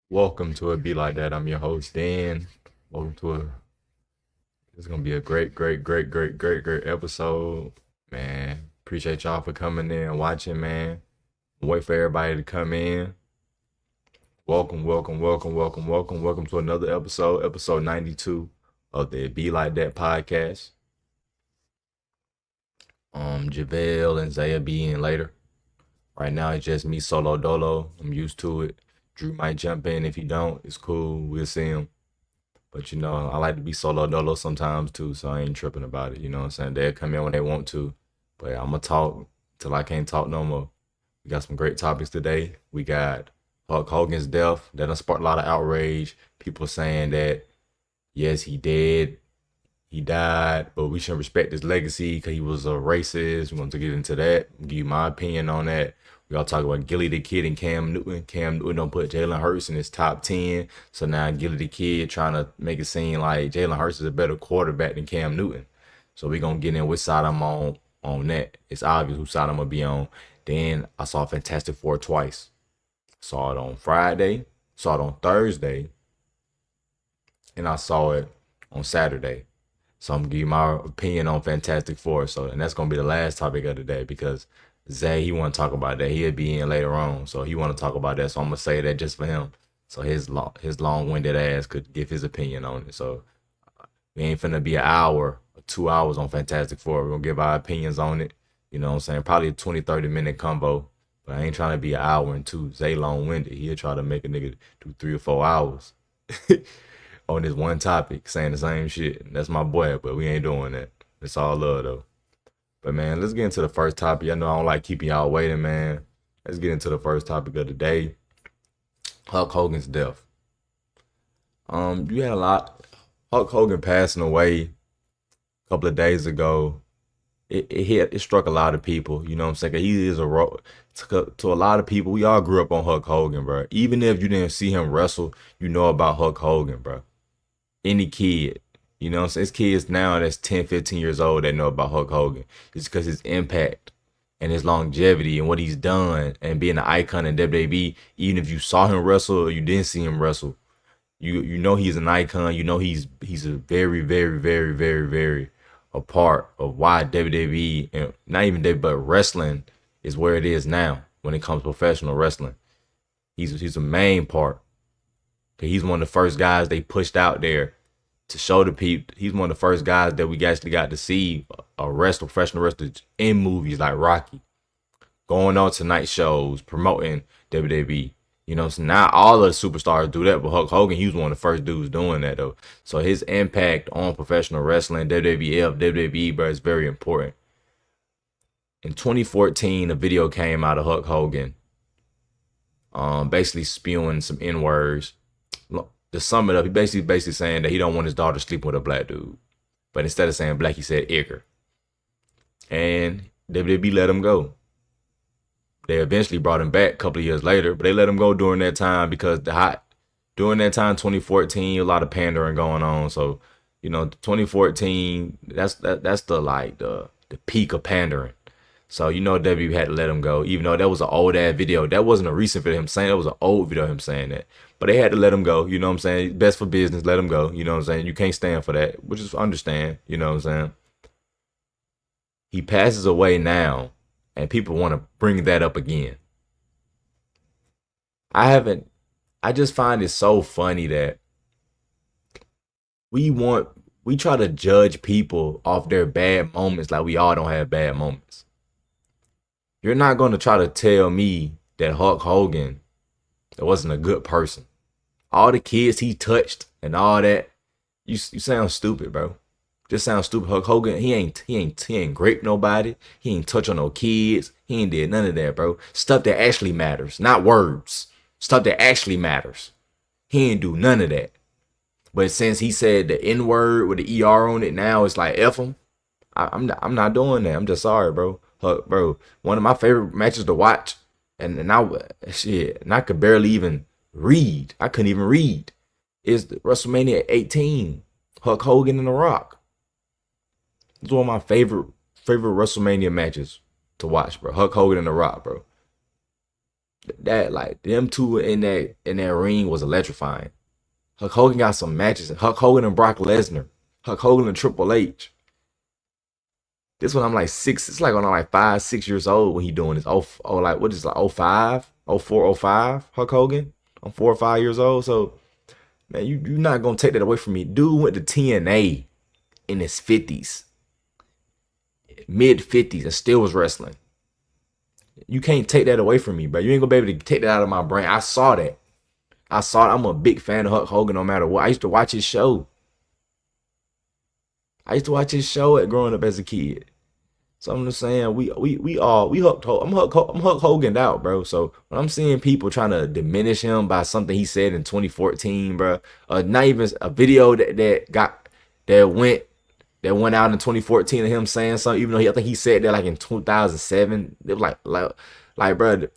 Welcome to It Be Like That. I'm your host, Dan. Welcome to a It's gonna be a great episode. Man. Appreciate y'all for coming in and watching, man. Wait for everybody to come in. Welcome to another episode 92 of the It Be Like That podcast. JaVale and Zaya be in later. Right now it's just me solo dolo. I'm used to it. Drew might jump in. If he don't, it's cool. We'll see him. But I like to be solo dolo sometimes too, so I ain't tripping about it. You know what I'm saying? They'll come in when they want to. But I'm gonna talk till I can't talk no more. We got some great topics today. We got Hulk Hogan's death. That done sparked a lot of outrage. People saying that yes, he dead. He died, but we should respect his legacy because he was a racist. We want to get into that. Give you my opinion on that. We all talk about Gillie the Kid and Cam Newton. Cam Newton don't put Jalen Hurts in his top 10. So now Gillie the Kid trying to make it seem like Jalen Hurts is a better quarterback than Cam Newton. So we going to get in which side I'm on that. It's obvious whose side I'm going to be on. Then I saw Fantastic Four twice. Saw it on Friday, saw it on Thursday, and I saw it on Saturday. So I'm gonna give you my opinion on Fantastic Four. And that's gonna be the last topic of the day because Zay, he wanna talk about that. He'll be in later on. So he wanna talk about that. So I'm gonna say that just for him. So his long-winded ass could give his opinion on it. So we ain't finna be an hour or 2 hours on Fantastic Four. We're gonna give our opinions on it. You know what I'm saying? Probably a 20, 30 minute combo. But I ain't trying to be an hour and two. Zay long-winded. He'll try to make a nigga do 3 or 4 hours. On this one topic, saying the same shit. That's my boy, but we ain't doing that. It's all love though. But man, let's get into the first topic. I know I don't like keeping y'all waiting, man. Let's get into the first topic of the day. Hulk Hogan's death. You had a lot. Hulk Hogan passing away a couple of days ago. It struck a lot of people. You know what I'm saying? 'Cause he is to a lot of people. We all grew up on Hulk Hogan, bro. Even if you didn't see him wrestle, you know about Hulk Hogan, bro. Any kid. You know what I'm saying? It's kids now that's 10, 15 years old that know about Hulk Hogan. It's because his impact and his longevity and what he's done and being an icon in WWE, even if you saw him wrestle or you didn't see him wrestle, you know he's an icon. You know he's a very a part of why WWE and not even WWE but wrestling is where it is now when it comes to professional wrestling. He's a main part. He's one of the first guys they pushed out there to show the people. He's one of the first guys that we actually got to see professional wrestlers in movies like Rocky, going on tonight shows, promoting WWE. You know, so now all of the superstars do that, but Hulk Hogan, he was one of the first dudes doing that though. So his impact on professional wrestling, WWF, WWE, bro, is very important. In 2014, a video came out of Hulk Hogan, basically spewing some N words. To sum it up, he basically saying that he don't want his daughter sleeping with a black dude. But instead of saying black, he said Igor. And WWE let him go. They eventually brought him back a couple of years later, but they let him go during that time because during that time, 2014, a lot of pandering going on. So, 2014, that's the peak of pandering. So W had to let him go, even though that was an old ass video. That wasn't a recent video of him saying that was an old video of him saying that. But they had to let him go, you know what I'm saying? Best for business, let him go, you know what I'm saying? You can't stand for that, which is understand, you know what I'm saying? He passes away now, and people want to bring that up again. I just find it so funny that we try to judge people off their bad moments like we all don't have bad moments. You're not going to try to tell me that Hulk Hogan wasn't a good person. All the kids he touched and all that, you sound stupid, bro. Just sound stupid. Hulk Hogan, he ain't raped nobody. He ain't touch on no kids. He ain't did none of that, bro. Stuff that actually matters, not words. Stuff that actually matters. He ain't do none of that. But since he said the N word with the ER on it, now it's like F him. I'm not doing that. I'm just sorry, bro. Bro, one of my favorite matches to watch, and I could barely even read. I couldn't even read. Is WrestleMania 18, Hulk Hogan and The Rock. It's one of my favorite WrestleMania matches to watch, bro. Hulk Hogan and The Rock, bro. That like them two in that ring was electrifying. Hulk Hogan got some matches. Hulk Hogan and Brock Lesnar. Hulk Hogan and Triple H. This one I'm like 6. It's like when I'm like 5, 6 years old when he doing this. Oh, like what is it, like 05, 04, 05. Hulk Hogan. I'm 4 or 5 years old. So man, you're not gonna take that away from me. Dude went to TNA in his 50s, mid 50s, and still was wrestling. You can't take that away from me, bro. You ain't gonna be able to take that out of my brain. I saw that. I saw it. I'm a big fan of Hulk Hogan no matter what. I used to watch his show. I used to watch his show at growing up as a kid. So I'm just saying I'm Hulk Hogan out, bro. So when I'm seeing people trying to diminish him by something he said in 2014, bro, not even a video that went out in 2014 of him saying something, even though I think he said that like in 2007. It was like bro,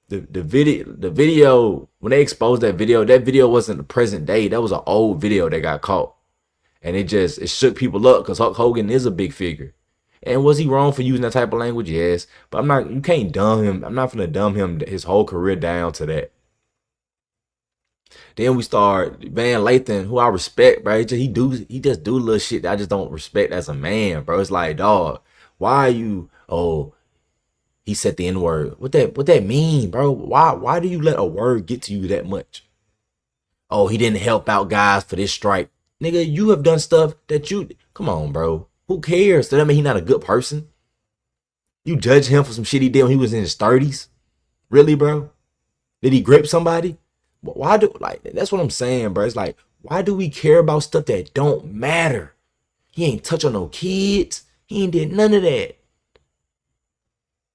the video when they exposed that video wasn't the present day. That was an old video that got caught, and it shook people up because Hulk Hogan is a big figure. And was he wrong for using that type of language? Yes, but you can't dumb him. I'm not gonna dumb him his whole career down to that. Then we start Van Lathan, who I respect, bro. He just do little shit that I just don't respect as a man, bro. It's like, dog, why are you? Oh, he said the N word. What that mean, bro? Why do you let a word get to you that much? Oh, he didn't help out guys for this strike, nigga. You have done stuff that you. Come on, bro. Who cares? Does that mean he's not a good person? You judge him for some shit he did when he was in his 30s? Really, bro? Did he grape somebody? Why do like that's what I'm saying, bro? It's like, why do we care about stuff that don't matter? He ain't touch on no kids. He ain't did none of that.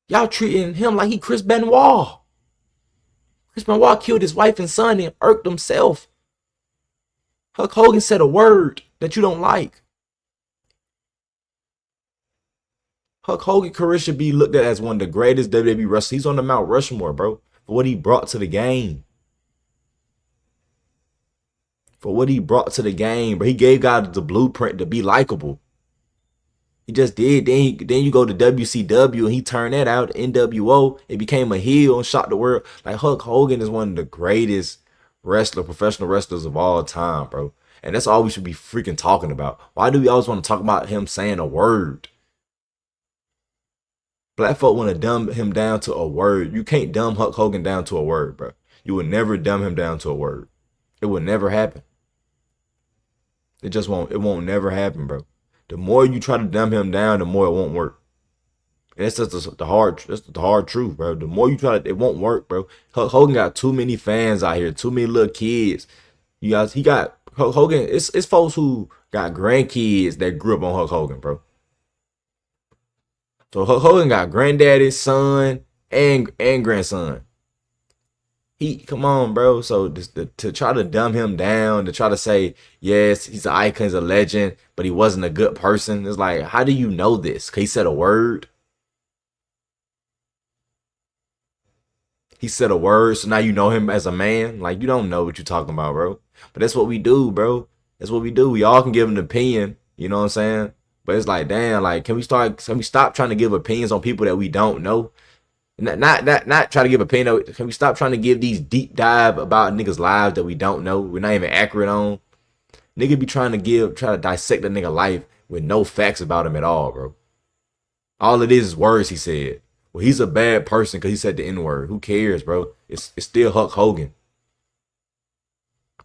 Y'all treating him like he Chris Benoit. Chris Benoit killed his wife and son and irked himself. Hulk Hogan said a word that you don't like. Hulk Hogan career should be looked at as one of the greatest WWE wrestlers. He's on the Mount Rushmore, bro, for what he brought to the game. For what he brought to the game, bro. He gave guys the blueprint to be likable. He just did. Then you go to WCW and he turned that out. NWO, it became a heel and shocked the world. Like Hulk Hogan is one of the greatest professional wrestlers of all time, bro. And that's all we should be freaking talking about. Why do we always want to talk about him saying a word? Black folk want to dumb him down to a word. You can't dumb Hulk Hogan down to a word, bro. You would never dumb him down to a word. It would never happen. It just won't. It won't never happen, bro. The more you try to dumb him down, the more it won't work. And that's just the hard truth, bro. The more you try to, it won't work, bro. Hulk Hogan got too many fans out here, too many little kids. He got Hulk Hogan. It's folks who got grandkids that grew up on Hulk Hogan, bro. So Hulk Hogan got granddaddy, son, and grandson. Come on, bro. So to try to dumb him down, to try to say, yes, he's an icon, he's a legend, but he wasn't a good person. It's like, how do you know this? Cause he said a word. He said a word, so now you know him as a man. Like, you don't know what you're talking about, bro. But that's what we do, bro. That's what we do. We all can give an opinion, you know what I'm saying? But it's like, damn, like, can we stop trying to give opinions on people that we don't know? Not try to give opinion. Can we stop trying to give these deep dive about niggas' lives that we don't know? We're not even accurate on. Nigga be try to dissect a nigga life with no facts about him at all, bro. All it is words he said. Well, he's a bad person because he said the N-word. Who cares, bro? It's still Hulk Hogan.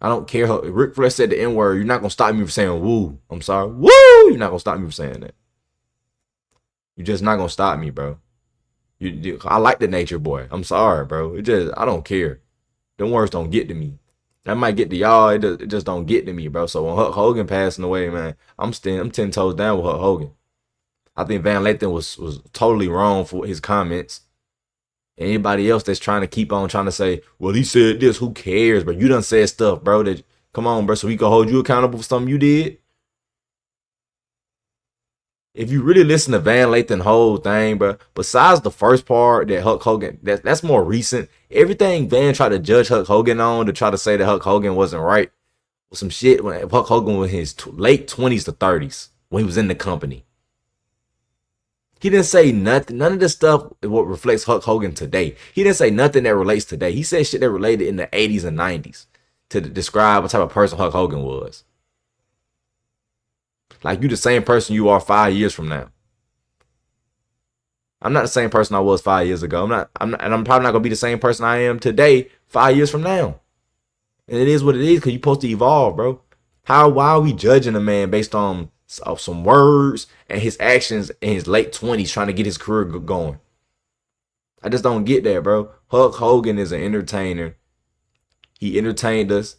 I don't care. Ric Flair said the N-word. You're not gonna stop me from saying woo. I'm sorry. Woo! You're not gonna stop me from saying that. You're just not gonna stop me, bro. I like the Nature Boy. I'm sorry, bro. I don't care. Them words don't get to me. That might get to y'all. It just don't get to me, bro. So when Hulk Hogan passing away, man, I'm 10 toes down with Hulk Hogan. I think Van Lathan was totally wrong for his comments. Anybody else that's trying to keep on trying to say, well, he said this, who cares, bro? You done said stuff, bro, come on, bro, so we can hold you accountable for something you did. If you really listen to Van Lathan whole thing, bro, besides the first part that Hulk Hogan, that's more recent. Everything Van tried to judge Hulk Hogan on to try to say that Hulk Hogan wasn't right was some shit when Hulk Hogan was in his late 20s to 30s when he was in the company. He didn't say nothing. None of this stuff is what reflects Hulk Hogan today. He didn't say nothing that relates today. He said shit that related in the 80s and 90s to describe what type of person Hulk Hogan was. Like, you the same person you are 5 years from now. I'm not the same person I was 5 years ago. And I'm probably not gonna be the same person I am today 5 years from now. And it is what it is because you're supposed to evolve, bro. Why are we judging a man based on some words and his actions in his late 20s trying to get his career going? I just don't get that, bro. Hulk Hogan is an entertainer. He entertained us.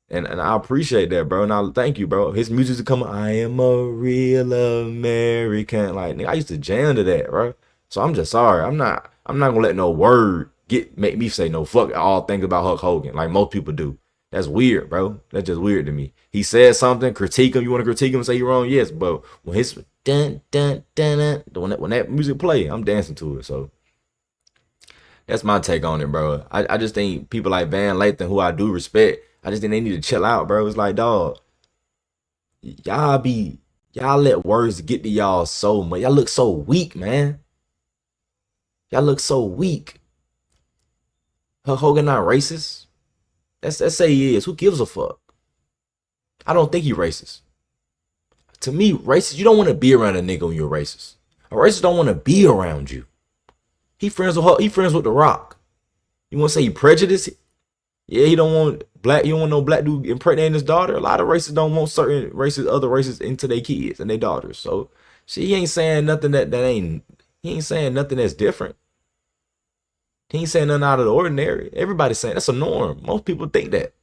And I appreciate that, bro. And I thank you, bro. His music's coming. I am a real American. Like, nigga, I used to jam to that, bro. So I'm just sorry. I'm not gonna let no word make me say no fuck all things about Hulk Hogan like most people do. That's weird, bro. That's just weird to me. He said something, critique him. You want to critique him and say you're wrong? Yes, but when his dun dun dun dun when that music play, I'm dancing to it. So that's my take on it, bro. I just think people like Van Lathan, who I do respect, I just think they need to chill out, bro. It's like, dog, y'all let words get to y'all so much. Y'all look so weak, man. Y'all look so weak. Hulk Hogan not racist. Let's say he is. Who gives a fuck? I don't think he racist. To me, racist, you don't want to be around a nigga when you're racist. A racist don't want to be around you. He friends with The Rock. You want to say he prejudiced? Yeah, he don't want black. You don't want no black dude impregnating his daughter. A lot of racists don't want certain races, other races into their kids and their daughters. So, see, he ain't saying nothing that ain't. He ain't saying nothing that's different. He ain't saying nothing out of the ordinary. Everybody's saying that's a norm. Most people think that.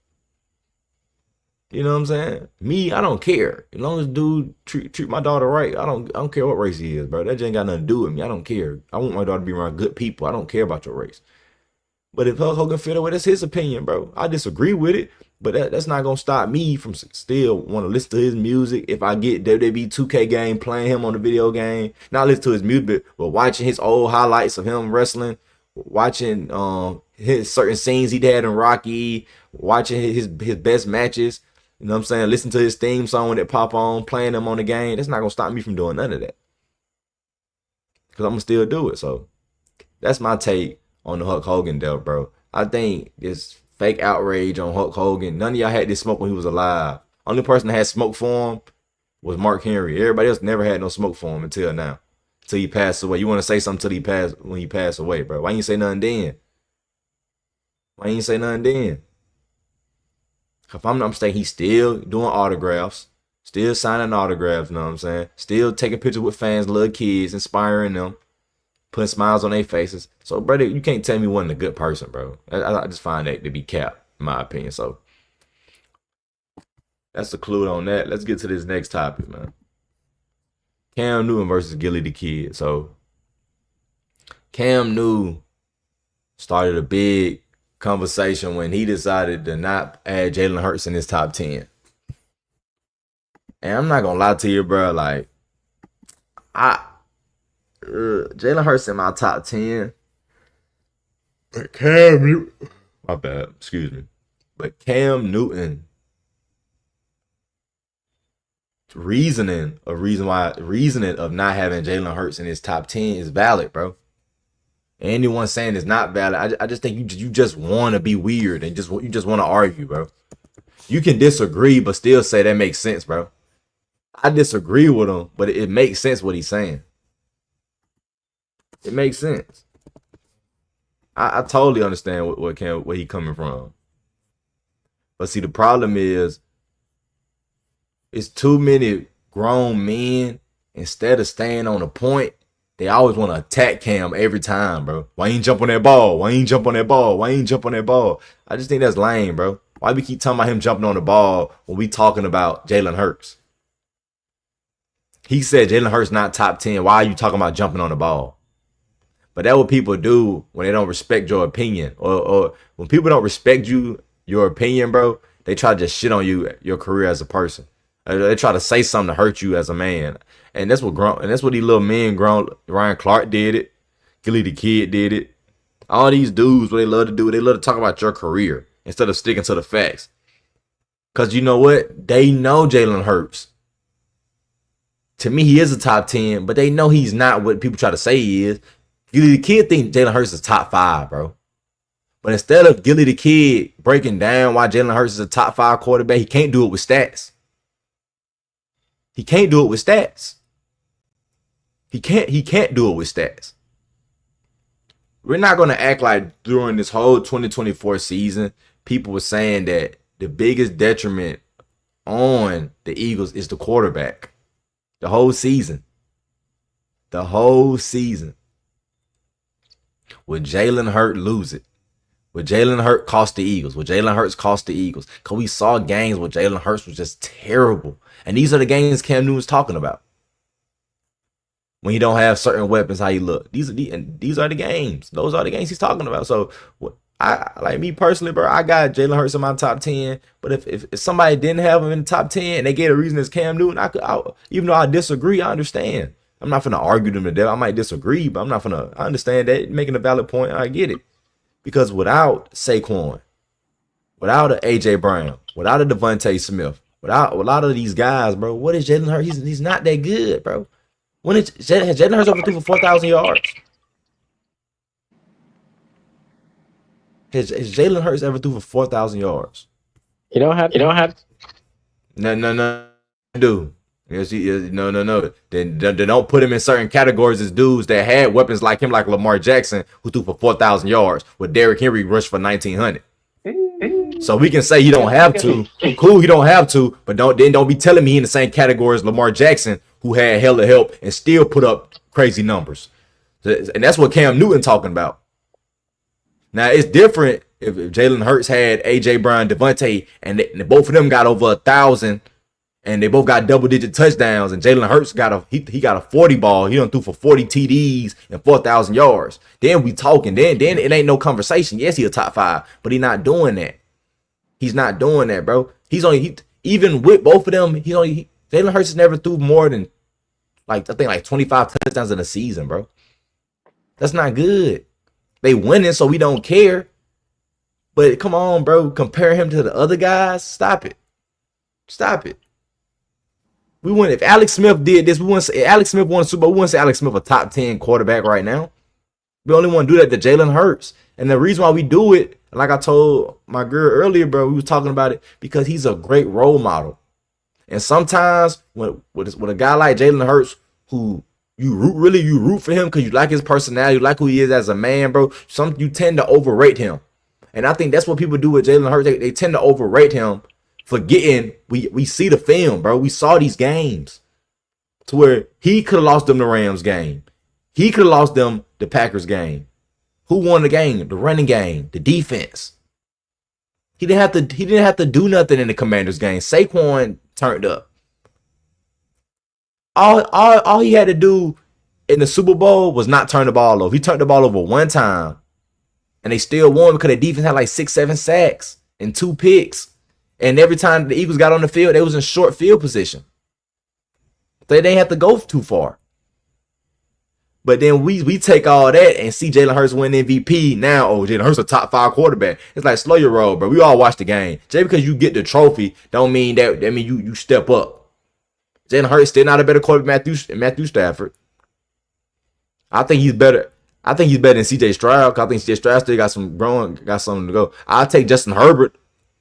You know what I'm saying? Me, I don't care. As long as dude treat my daughter right, I don't care what race he is, bro. That just ain't got nothing to do with me. I don't care. I want my daughter to be around good people. I don't care about your race. But if Hulk Hogan feel that way, that's his opinion, bro. I disagree with it, but that's not gonna stop me from still want to listen to his music. If I get WWE 2K game playing him on the video game, not listen to his music, but watching his old highlights of him wrestling, watching his certain scenes he had in Rocky, watching his best matches. You know what I'm saying? Listen to his theme song that pop on, playing them on the game. That's not gonna stop me from doing none of that, because I'm gonna still do it. So that's my take on the Hulk Hogan death, bro. I think this fake outrage on Hulk Hogan. None of y'all had this smoke when he was alive. Only person that had smoke for him was Mark Henry. Everybody else never had no smoke for him until now. Until he passed away. You want to say something when he passed away, bro? Why you say nothing then? Why you say nothing then? If I'm not mistaken, he's still doing autographs, still signing autographs, you know what I'm saying? Still taking pictures with fans, little kids, inspiring them, putting smiles on their faces. So, brother, you can't tell me he wasn't a good person, bro. I just find that to be capped, in my opinion. So, that's the clue on that. Let's get to this next topic, man. Cam Newton versus Gillie the Kid. So, Cam Newton started a big conversation when he decided to not add Jalen Hurts in his top 10. And I'm not gonna lie to you, bro. Like, Jalen Hurts in my top 10. But Cam Newton, my bad, excuse me. But Cam Newton reasoning of not having Jalen Hurts in his top 10 is valid, bro. Anyone saying it's not valid, I just think you just want to be weird and you just want to argue, bro. You can disagree, but still say that makes sense, bro. I disagree with him, but it makes sense what he's saying. It makes sense. I totally understand where he coming from. But see, the problem is, it's too many grown men. Instead of staying on the point, they always want to attack Cam every time, bro. Why ain't jump on that ball? Why ain't jump on that ball? Why ain't jump on that ball? I just think that's lame, bro. Why we keep talking about him jumping on the ball when we talking about Jalen Hurts? He said Jalen Hurts not top 10. Why are you talking about jumping on the ball? But that's what people do when they don't respect your opinion. Or when people don't respect your opinion, bro, they try to just shit on you, your career as a person. They try to say something to hurt you as a man. And that's what these little men Ryan Clark did it. Gillie the Kid did it. All these dudes, what they love to do, they love to talk about your career instead of sticking to the facts. Because you know what? They know Jalen Hurts To me, he is a top 10, but they know he's not what people try to say he is. Gillie the Kid think Jalen Hurts is top 5, bro. But instead of Gillie the Kid breaking down why Jalen Hurts is a top 5 quarterback, he can't do it with stats. He can't do it with stats. He can't do it with stats. We're not going to act like during this whole 2024 season, people were saying that the biggest detriment on the Eagles is the quarterback. The whole season. The whole season. Would Jalen Hurts lose it? Would Jalen Hurts cost the Eagles? Would Jalen Hurts cost the Eagles? Because we saw games where Jalen Hurts was just terrible. And these are the games Cam Newton's talking about. When he don't have certain weapons, how he look. These are the games. Those are the games he's talking about. So, I like me personally, bro, I got Jalen Hurts in my top 10. But if somebody didn't have him in the top 10 and they gave a reason as Cam Newton, even though I disagree, I understand. I'm not finna argue them to death. I might disagree, but I'm not finna. I understand that. You're making a valid point. I get it. Because without Saquon, without a AJ Brown, without a Devontae Smith, without a lot of these guys, bro, what is Jalen Hurts? He's not that good, bro. Has Jalen Hurts ever threw for 4,000 yards? Has Jalen Hurts ever threw for 4,000 yards? You don't have. No, dude. Yes, no. Then don't put him in certain categories as dudes that had weapons like him, like Lamar Jackson, who threw for 4,000 yards, with Derrick Henry rushed for 1,900. So we can say you don't have to. Cool, you don't have to, but don't be telling me he in the same category as Lamar Jackson, who had hella help and still put up crazy numbers. And that's what Cam Newton talking about. Now it's different if Jalen Hurts had AJ Brown, Devontae, and both of them got over 1,000. And they both got double-digit touchdowns, and Jalen Hurts got a 40 ball. He done threw for 40 TDs and 4,000 yards. Then we talking. Then it ain't no conversation. Yes, he a top 5, but he not doing that. He's not doing that, bro. Even with both of them, Jalen Hurts has never threw more than I think 25 touchdowns in a season, bro. That's not good. They winning, so we don't care. But come on, bro. Compare him to the other guys. Stop it. If Alex Smith did this, if Alex Smith won a Super Bowl, we wouldn't say Alex Smith a top 10 quarterback right now. We only want to do that to Jalen Hurts. And the reason why we do it, like I told my girl earlier, bro, we was talking about it because he's a great role model. And sometimes when a guy like Jalen Hurts, who you root for him because you like his personality, you like who he is as a man, bro, you tend to overrate him. And I think that's what people do with Jalen Hurts. They tend to overrate him, forgetting we see the film, bro. We saw these games to where he could have lost them the Rams game. He could have lost them the Packers game. Who won the game? The running game, the defense. He didn't have to do nothing in the Commanders game. Saquon turned up. All he had to do in the Super Bowl was not turn the ball over. He turned the ball over one time, and they still won because the defense had like 6-7 sacks and 2 picks. And every time the Eagles got on the field, they was in short field position. They didn't have to go too far. But then we take all that and see Jalen Hurts win MVP. Now, Jalen Hurts a top 5 quarterback. It's like, slow your roll, bro. We all watch the game. Just because you get the trophy don't mean that mean you step up. Jalen Hurts still not a better quarterback than Matthew Stafford. I think he's better. I think he's better than CJ Stroud. I think CJ Stroud still got something to go. I'll take Justin Herbert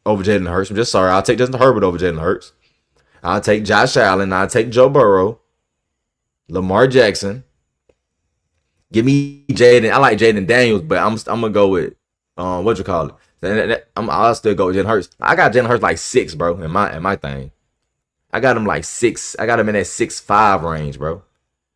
over Jalen Hurts. I'll take Justin Herbert over Jalen Hurts. I'll take Josh Allen. I'll take Joe Burrow. Lamar Jackson. Give me Jaden. I like Jaden Daniels, but I'm gonna go with what you call it. I'll still go with Jalen Hurts. I got Jalen Hurts like 6, bro, in my thing. I got him like 6. I got him in that 6'5" range, bro.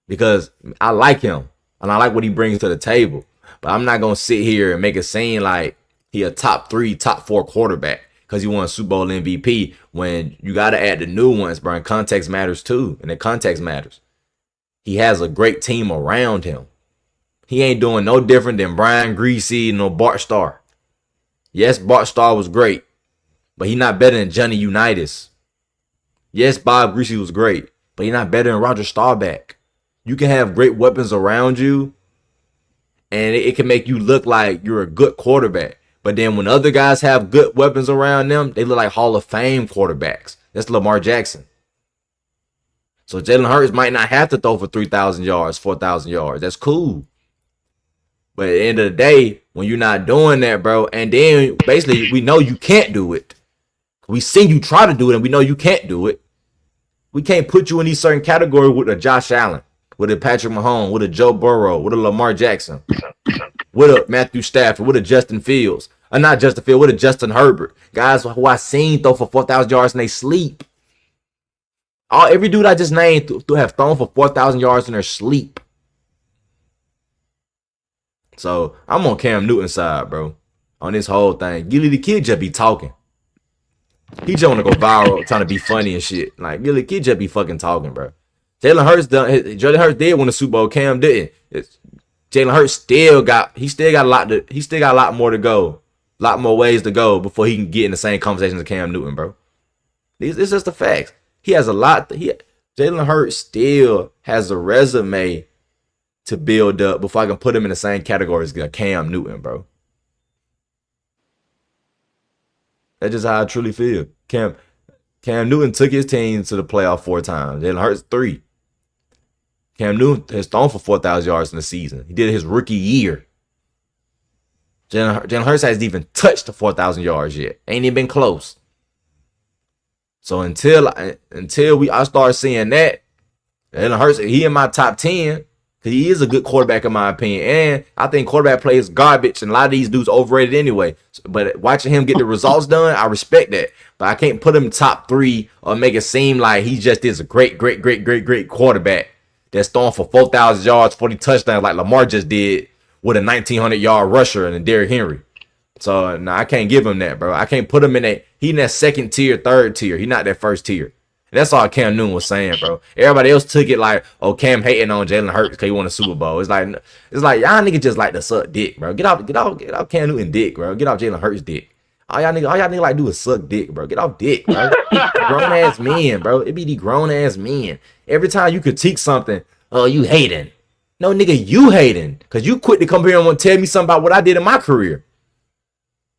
Because I like him and I like what he brings to the table. But I'm not gonna sit here and make it seem like he a top 3, top 4 quarterback because he won a Super Bowl MVP when you got to add the new ones, bro. And context matters too. And the context matters. He has a great team around him. He ain't doing no different than Brian Greasy and no Bart Starr. Yes, Bart Starr was great, but he not better than Johnny Unitas. Yes, Bob Greasy was great, but he not better than Roger Staubach. You can have great weapons around you, and it can make you look like you're a good quarterback. But then when other guys have good weapons around them, they look like Hall of Fame quarterbacks. That's Lamar Jackson. So Jalen Hurts might not have to throw for 3,000 yards, 4,000 yards. That's cool. But at the end of the day, when you're not doing that, bro, and then basically we know you can't do it. We seen you try to do it, and we know you can't do it. We can't put you in these certain categories with a Josh Allen, with a Patrick Mahomes, with a Joe Burrow, with a Lamar Jackson, with a Matthew Stafford, with a Justin Fields. Not Justin Fields, with a Justin Herbert. Guys who I seen throw for 4,000 yards and they sleep. Every dude I just named to have thrown for 4,000 yards in their sleep. So I'm on Cam Newton's side, bro. On this whole thing. Gillie the kid just be talking. He just want to go viral, trying to be funny and shit. Like, Gillie the kid just be fucking talking, bro. Jalen Hurts did win the Super Bowl. Cam didn't. Jalen Hurts still got a lot more to go. A lot more ways to go before he can get in the same conversation as Cam Newton, bro. It's just the facts. He has a lot. Jalen Hurts still has a resume to build up before I can put him in the same category as Cam Newton, bro. That's just how I truly feel. Cam Newton took his team to the playoff 4 times. Jalen Hurts 3. Cam Newton has thrown for 4,000 yards in the season. He did it his rookie year. Jalen Hurts hasn't even touched the 4,000 yards yet. Ain't even been close. So until I start seeing that, Jalen Hurts, he in my top 10. Because he is a good quarterback in my opinion. And I think quarterback play is garbage. And a lot of these dudes overrated anyway. But watching him get the results done, I respect that. But I can't put him top 3 or make it seem like he just is a great quarterback that's throwing for 4,000 yards, 40 touchdowns like Lamar just did with a 1,900-yard rusher and a Derrick Henry. So, no, I can't give him that, bro. I can't put him in that. He in that second tier, third tier. He not that first tier. And that's all Cam Newton was saying, bro. Everybody else took it like, oh, Cam hating on Jalen Hurts because he won a Super Bowl. It's like y'all niggas just like to suck dick, bro. Get off Cam Newton dick, bro. Get off Jalen Hurts dick. All y'all niggas like do is suck dick, bro. Get off dick, bro. Grown ass men, bro. It be the grown ass men. Every time you critique something, oh, you hating. No, nigga, you hating. Because you quit to come here and want to tell me something about what I did in my career.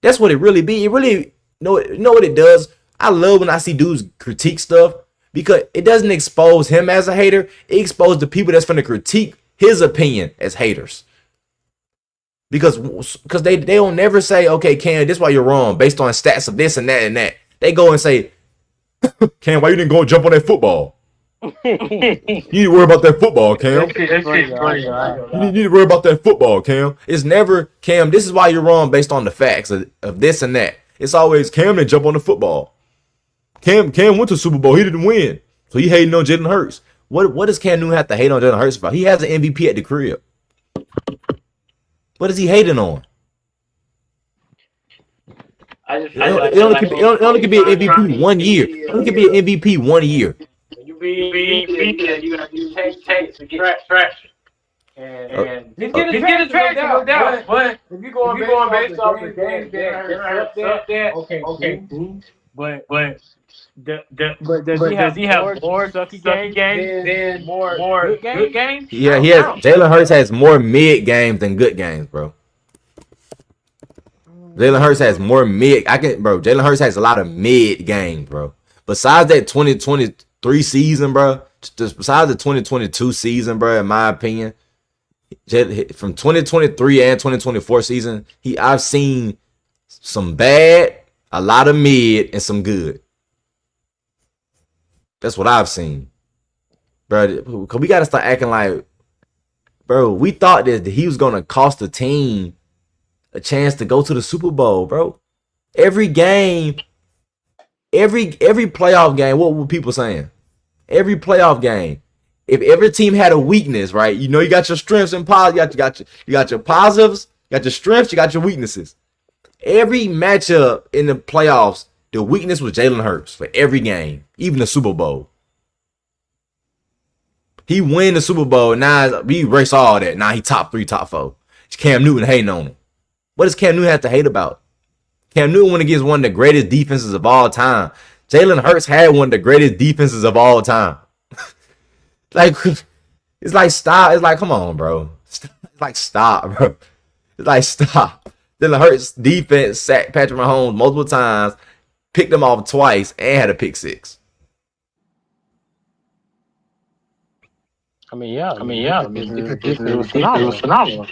That's what it really be. It really, know what it does? I love when I see dudes critique stuff because it doesn't expose him as a hater. It exposes the people that's finna critique his opinion as haters. Because they don't never say, okay, Cam, this is why you're wrong based on stats of this and that and that. They go and say, Cam, why you didn't go and jump on that football? You need to worry about that football, Cam. You need to worry about that football, Cam. It's never, Cam, this is why you're wrong based on the facts of this and that. It's always, Cam didn't jump on the football. Cam went to Super Bowl. He didn't win. So he hating on Jalen Hurts. What does Cam Newton have to hate on Jalen Hurts about? He has an MVP at the crib. What is he hating on? It only could be an MVP 1 year. It only could be an MVP 1 year. You gotta use takes to get traction. And he's getting traction, no doubt. But if you're going based off the game, then okay, cool. But does he have more sucky games than more good games? Yeah, he has. Jalen Hurts has more mid games than good games, bro. Jalen Hurts has more mid. Jalen Hurts has a lot of mid games, bro. Besides that 2023 season, bro. Just besides the 2022 season, bro. In my opinion, from 2023 and 2024 season, I've seen some bad, a lot of mid, and some good. That's what I've seen, bro. Cause we gotta start acting like, bro. We thought that he was gonna cost the team a chance to go to the Super Bowl, bro. Every game, every playoff game. What were people saying? Every playoff game, if every team had a weakness, right? You know, you got your strengths and positives. You got your positives. You got your strengths. You got your weaknesses. Every matchup in the playoffs, the weakness was Jalen Hurts for every game, even the Super Bowl. He win the Super Bowl. Now we erase all that. Now he top 3, top 4. It's Cam Newton hating on him. What does Cam Newton have to hate about? Cam Newton went against one of the greatest defenses of all time. Jalen Hurts had one of the greatest defenses of all time. Like, it's like, stop. It's like, come on, bro. It's like, stop, bro. It's like, stop. Jalen Hurts defense sacked Patrick Mahomes multiple times, picked him off twice, and had a pick 6. I mean, yeah. I mean, yeah. Defense This was was phenomenal. phenomenal.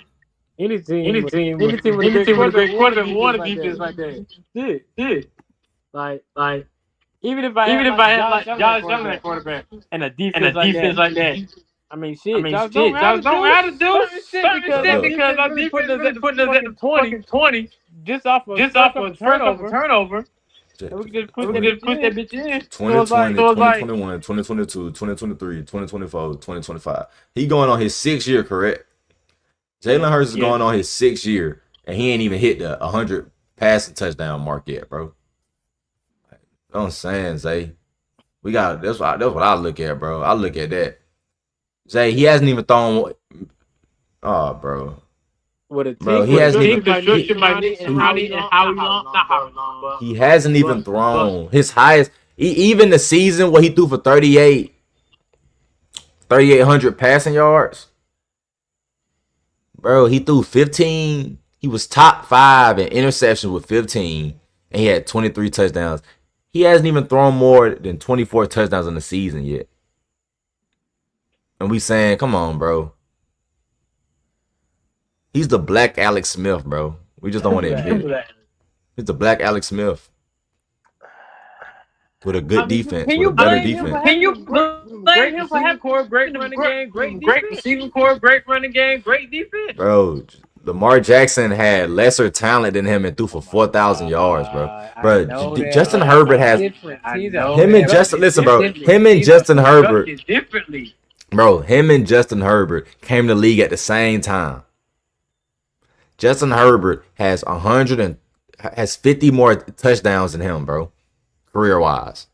Any team with Any a team great with a great quarterback quarterback want want a a defense defense like like that. that. Shit. Shit. Like, Like, even if I even had if I like had Josh like Allen at Josh Allen at quarterback quarterback and a and a defense like defense that, like that, I mean, I shit, mean, Josh don't shit, have Josh to don't do have to do certain shit certain because But our shit look, because defense our really defense putting us at really the putting us at the fucking 20 fucking 20 just off a just first off off a a first off a turnover. turnover. And we can just put And we that can just bitch put that in. bitch in. So it's like, 2020, So it's like 2021, 2022, 2023, 2024, 2025. He going on his 6th year, correct? Jalen Hurts is going on his 6th year, and he ain't even hit the 100 passing touchdown mark yet, bro. You know what I'm saying, Zay? We got that's what I look at, bro. I look at that. Zay, he hasn't even thrown. Oh, bro. with a Bro, team, he hasn't even. the structure by Nick Nick Sirianni and and Howie Howie Long, Long, not not Howie Howie Long, Long, He hasn't even but thrown his highest. Even the season where he threw for 3,800 passing yards. Bro, he threw 15. He was top 5 in interceptions with 15, and he had 23 touchdowns. He hasn't even thrown more than 24 touchdowns in the season yet. And we saying, come on, bro. He's the black Alex Smith, bro. We just don't want to admit it. He's the black Alex Smith with a good defense, can with you a better blame him for defense. Can having a you blame great him for receiving having core, great a running game, great great defense? receiving core, great running game, great defense? Bro, Lamar Jackson had lesser talent than him and threw for 4,000 yards, bro. I Bro, know that, Justin but Herbert has different teams are him and Justin. Listen, bro, him and Justin Herbert, differently. bro, him and Justin Herbert came to the league at the same time. Justin Herbert has 50 more touchdowns than him, bro, career wise,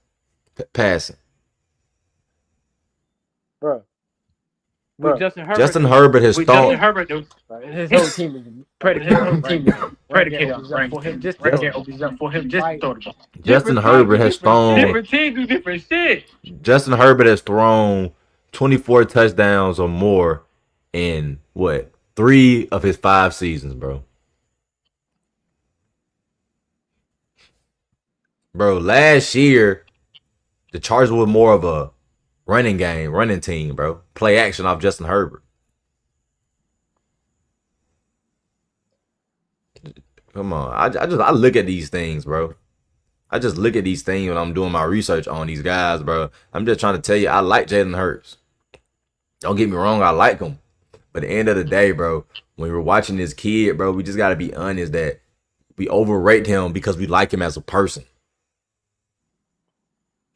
passing. bro. With Justin Herbert, Justin Herbert has thrown. His whole team is predicated on running for him. Just for him just to throw the ball. Justin Herbert has thrown. Different teams do different shit. Justin Herbert has thrown 24 touchdowns or more in what 3 of his 5 seasons, bro. Bro, last year the Chargers were more of a running team, bro. Play action off Justin Herbert. Come on, I look at these things, bro. I just look at these things when I'm doing my research on these guys, bro. I'm just trying to tell you, I like Jalen Hurts. Don't get me wrong, I like him. But at the end of the day, bro, when we're watching this kid, bro, we just got to be honest that we overrate him because we like him as a person.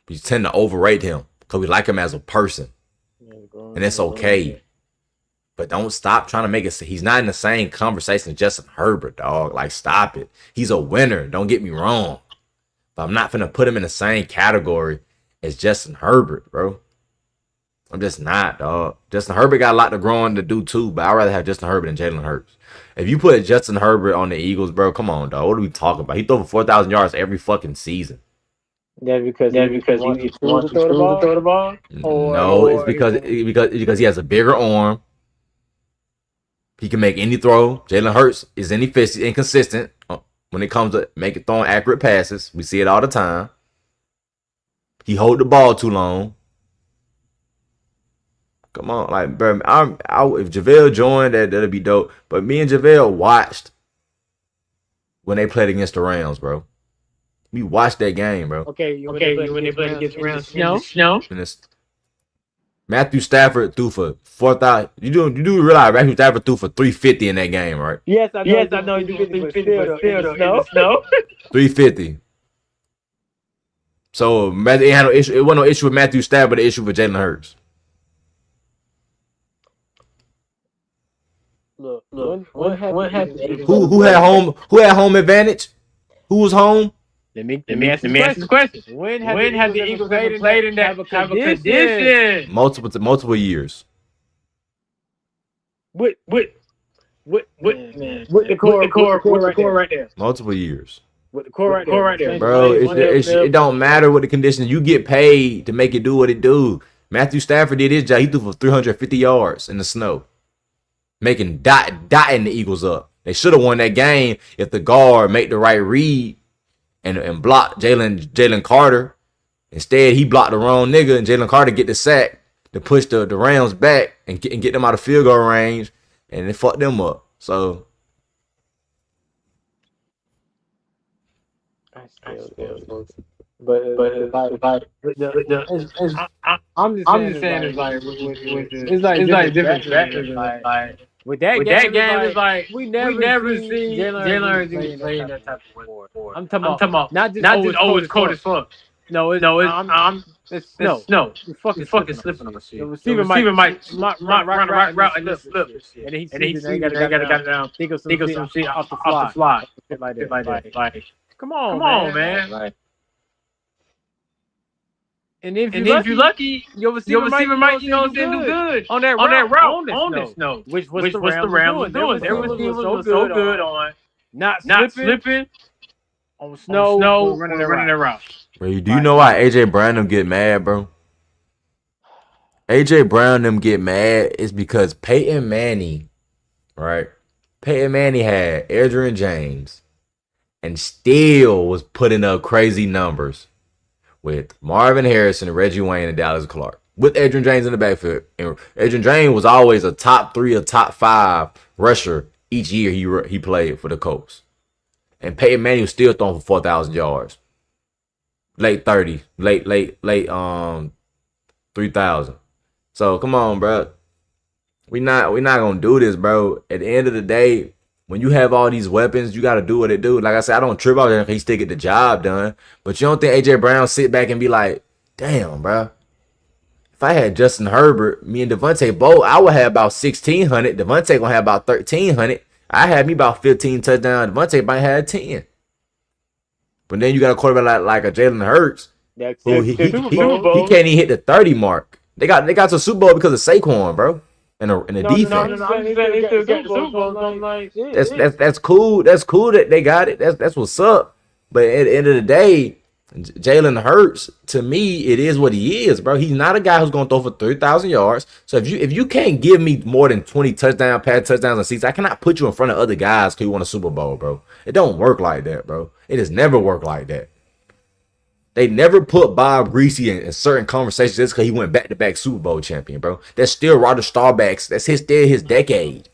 We tend to overrate him because we like him as a person. And it's okay. But don't stop trying to make it. He's not in the same conversation as Justin Herbert, dog. Like, stop it. He's a winner. Don't get me wrong. But I'm not finna put him in the same category as Justin Herbert, bro. I'm just not, dog. Justin Herbert got a lot to grow on to do too, but I'd rather have Justin Herbert than Jalen Hurts. If you put Justin Herbert on the Eagles, bro, come on, dog. What are we talking about? He throw for 4,000 yards every fucking season. That's because he wants to throw the ball. No, it's because he has a bigger arm. He can make any throw. Jalen Hurts is inconsistent when it comes to throwing accurate passes. We see it all the time. He hold the ball too long. Come on, like, bro, if JaVale joined, that'd be dope. But me and JaVale watched when they played against the Rams, bro. We watched that game, bro. Okay, when they played against the Rams in the snow. Matthew Stafford threw for 4,000. You do realize Matthew Stafford threw for 350 in that game, right? Yes, I know. He threw for 350, but still in the snow. 350. So it wasn't no issue with Matthew Stafford, but the issue with Jalen Hurts. Look. Who had home advantage? Who was home? Let me ask you the question. When have the Eagles played in that type of condition? Multiple years. With the core right there. Multiple years. With the core right there. Bro, it don't matter what the conditions. You get paid to make it do what it do. Matthew Stafford did his job. He threw for 350 yards in the snow, making dotting the Eagles up. They should have won that game if the guard made the right read and blocked Jalen Carter. Instead, he blocked the wrong nigga, and Jalen Carter get the sack. to push the Rams back and get them out of field goal range, and it fucked them up. So I still. But I'm just saying it's like it's like different factors. Like with that game, it's like we never seen Jalen Hurts even playing that type of before. I'm talking about not just always cold as fuck. No, it's no. You're fucking slipping on shit. The receiver might run a right route and just slip, and then he sees it. And he gotta down. Think of some shit off the fly, shit like that. Like, come on, man. Like, and if you're lucky, your receiver might do good on that route on this note. Which was the Rams doing. Their receiver was so good on not slipping on snow running their route. Bro, do you know why AJ Brown them get mad, bro? AJ Brown them get mad is because Peyton Manning, right? Peyton Manning had Adrian James and still was putting up crazy numbers with Marvin Harrison, Reggie Wayne, and Dallas Clark. With Adrian James in the backfield. And Adrian James was always a top 3 or top 5 rusher each year he played for the Colts. And Peyton Manning was still throwing for 4,000 yards. Late 30, late 3,000. So come on, bro. We not gonna do this, bro. At the end of the day, when you have all these weapons, you gotta do what they do. Like I said, I don't trip out there. He still get the job done. But you don't think AJ Brown sit back and be like, damn, bro. If I had Justin Herbert, me and Devontae both, I would have about 1,600. Devontae gonna have about 1,300. I had me about 15 touchdowns. Devontae might have 10. But then you got a quarterback like a Jalen Hurts, who he can't even hit the 30 mark. They got to the Super Bowl because of Saquon, bro, and the defense. That's cool. That's cool that they got it. That's what's up. But at the end of the day, Jalen Hurts, to me, it is what he is, bro. He's not a guy who's gonna throw for 3,000 yards. So if you can't give me more than 20 touchdowns and seats, I cannot put you in front of other guys because you won a Super Bowl, bro. It don't work like that, bro. It has never worked like that. They never put Bob Greasy in certain conversations just because he went back-to-back Super Bowl champion, bro. That's still Roger Staubach's. That's his decade.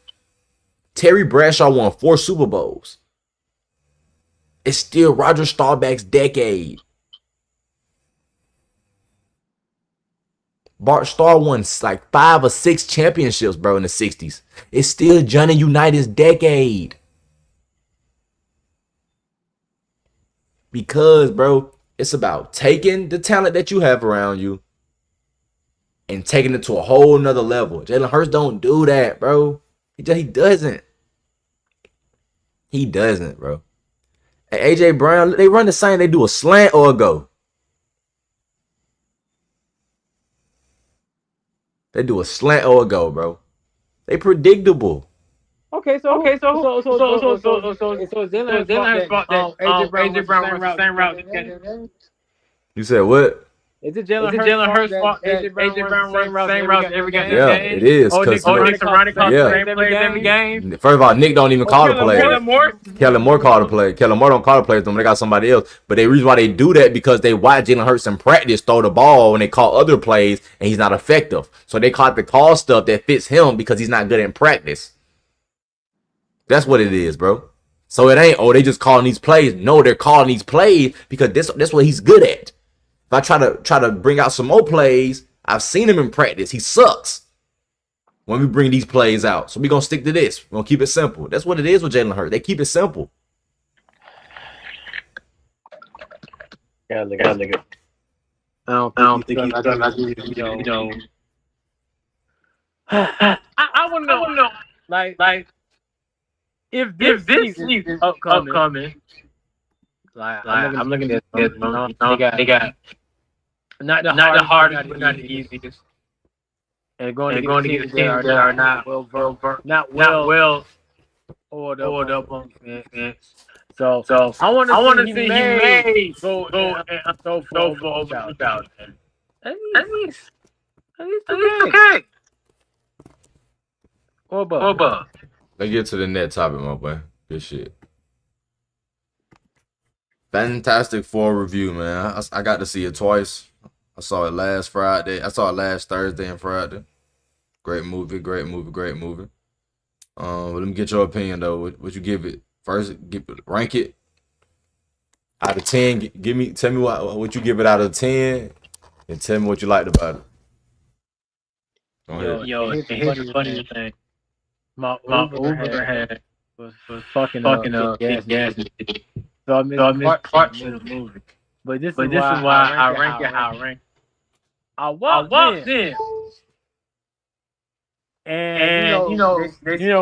Terry Bradshaw won 4 Super Bowls. It's still Roger Staubach's decade. Bart Starr won like 5 or 6 championships, bro, in the 60s. It's still Johnny United's decade. Because, bro, it's about taking the talent that you have around you and taking it to a whole nother level. Jalen Hurts don't do that, bro. He doesn't. He doesn't, bro. And AJ Brown, they run the same. They do a slant or a go. They do a slant or a go, bro. They predictable. Okay, so Jalen Hurts AJ Brown runs the same route. You said what? Is it Jalen Hurts fault? AJ Brown runs the same route every game. Yeah, it is. Nick Sirianni calls every game. First of all, Nick don't even call the plays. Kellen Moore called the play. Kellen Moore don't call the plays. They got somebody else. But the reason why they do that because they watch Jalen Hurts in practice throw the ball and they call other plays and he's not effective. So they call stuff that fits him because he's not good in practice. That's what it is, bro. So it ain't, they just calling these plays. No, they're calling these plays because that's what he's good at. If I try to bring out some more plays, I've seen him in practice. He sucks when we bring these plays out. So we're going to stick to this. We're going to keep it simple. That's what it is with Jalen Hurts. They keep it simple. Yeah, nigga. I don't think he's done. I want to know. Like, if this season upcoming, I'm looking at this. They got not the hardest, but not the easiest. And going to get teams that are not well oiled up on defense. So I want to see he may go and throw for over 2,000. At least okay. Or above. Let's get to the net topic, my boy. Good shit. Fantastic Four review, man. I got to see it twice. I saw it last Friday. I saw it last Thursday and Friday. Great movie, great movie, great movie. But let me get your opinion though. What you give it? First, rank it out of 10. Tell me what you give it out of 10, and tell me what you liked about it. Go ahead. Yo, here's the funny thing. My Uber had was fucking up gas. So I missed parts of the movie. But this is why I rank it how I rank. I walked in. And you know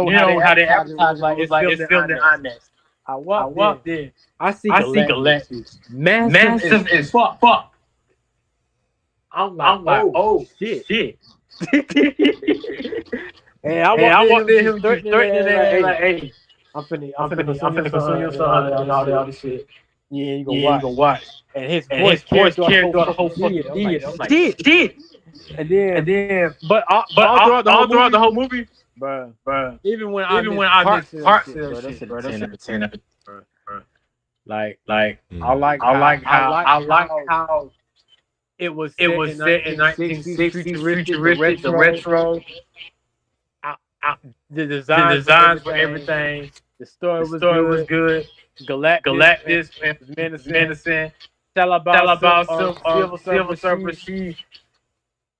how they advertise like it's filmed in IMAX. I walked in. I see Gillette is massive as fuck. I'm like, oh shit. And I walked in him threatening like, hey, I'm finna consume your son and all this shit. Yeah, you gonna watch. And his voice carried through the whole fucking theater. I'm like, shit. And then, but all throughout the whole movie, bro. Even when I miss parts of that shit, bro. That's 10. Like, I like how it was set in 1960s, futuristic, the retro. The designs for everything. The story was good. Galactus was menacing. Tell about some Silver Surfer.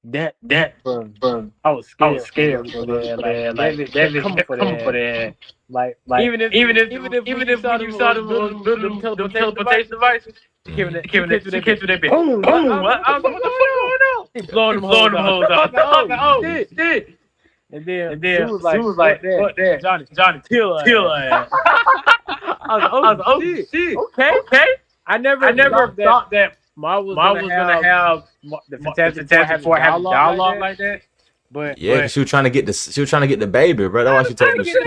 That bro. I was scared for that. Like David coming for that. Like even if you saw them teleportation devices, Kevin through that bit. Boom! What the fuck going on? He blowing them hoes out. Oh shit! And then she was like, fuck that. Johnny, kill her. I was like, oh shit. Okay. I never thought that Marvel was gonna have the Fantastic Four have dialogue like that. But yeah, she was trying to get the baby, bro. That's why she taking the shit.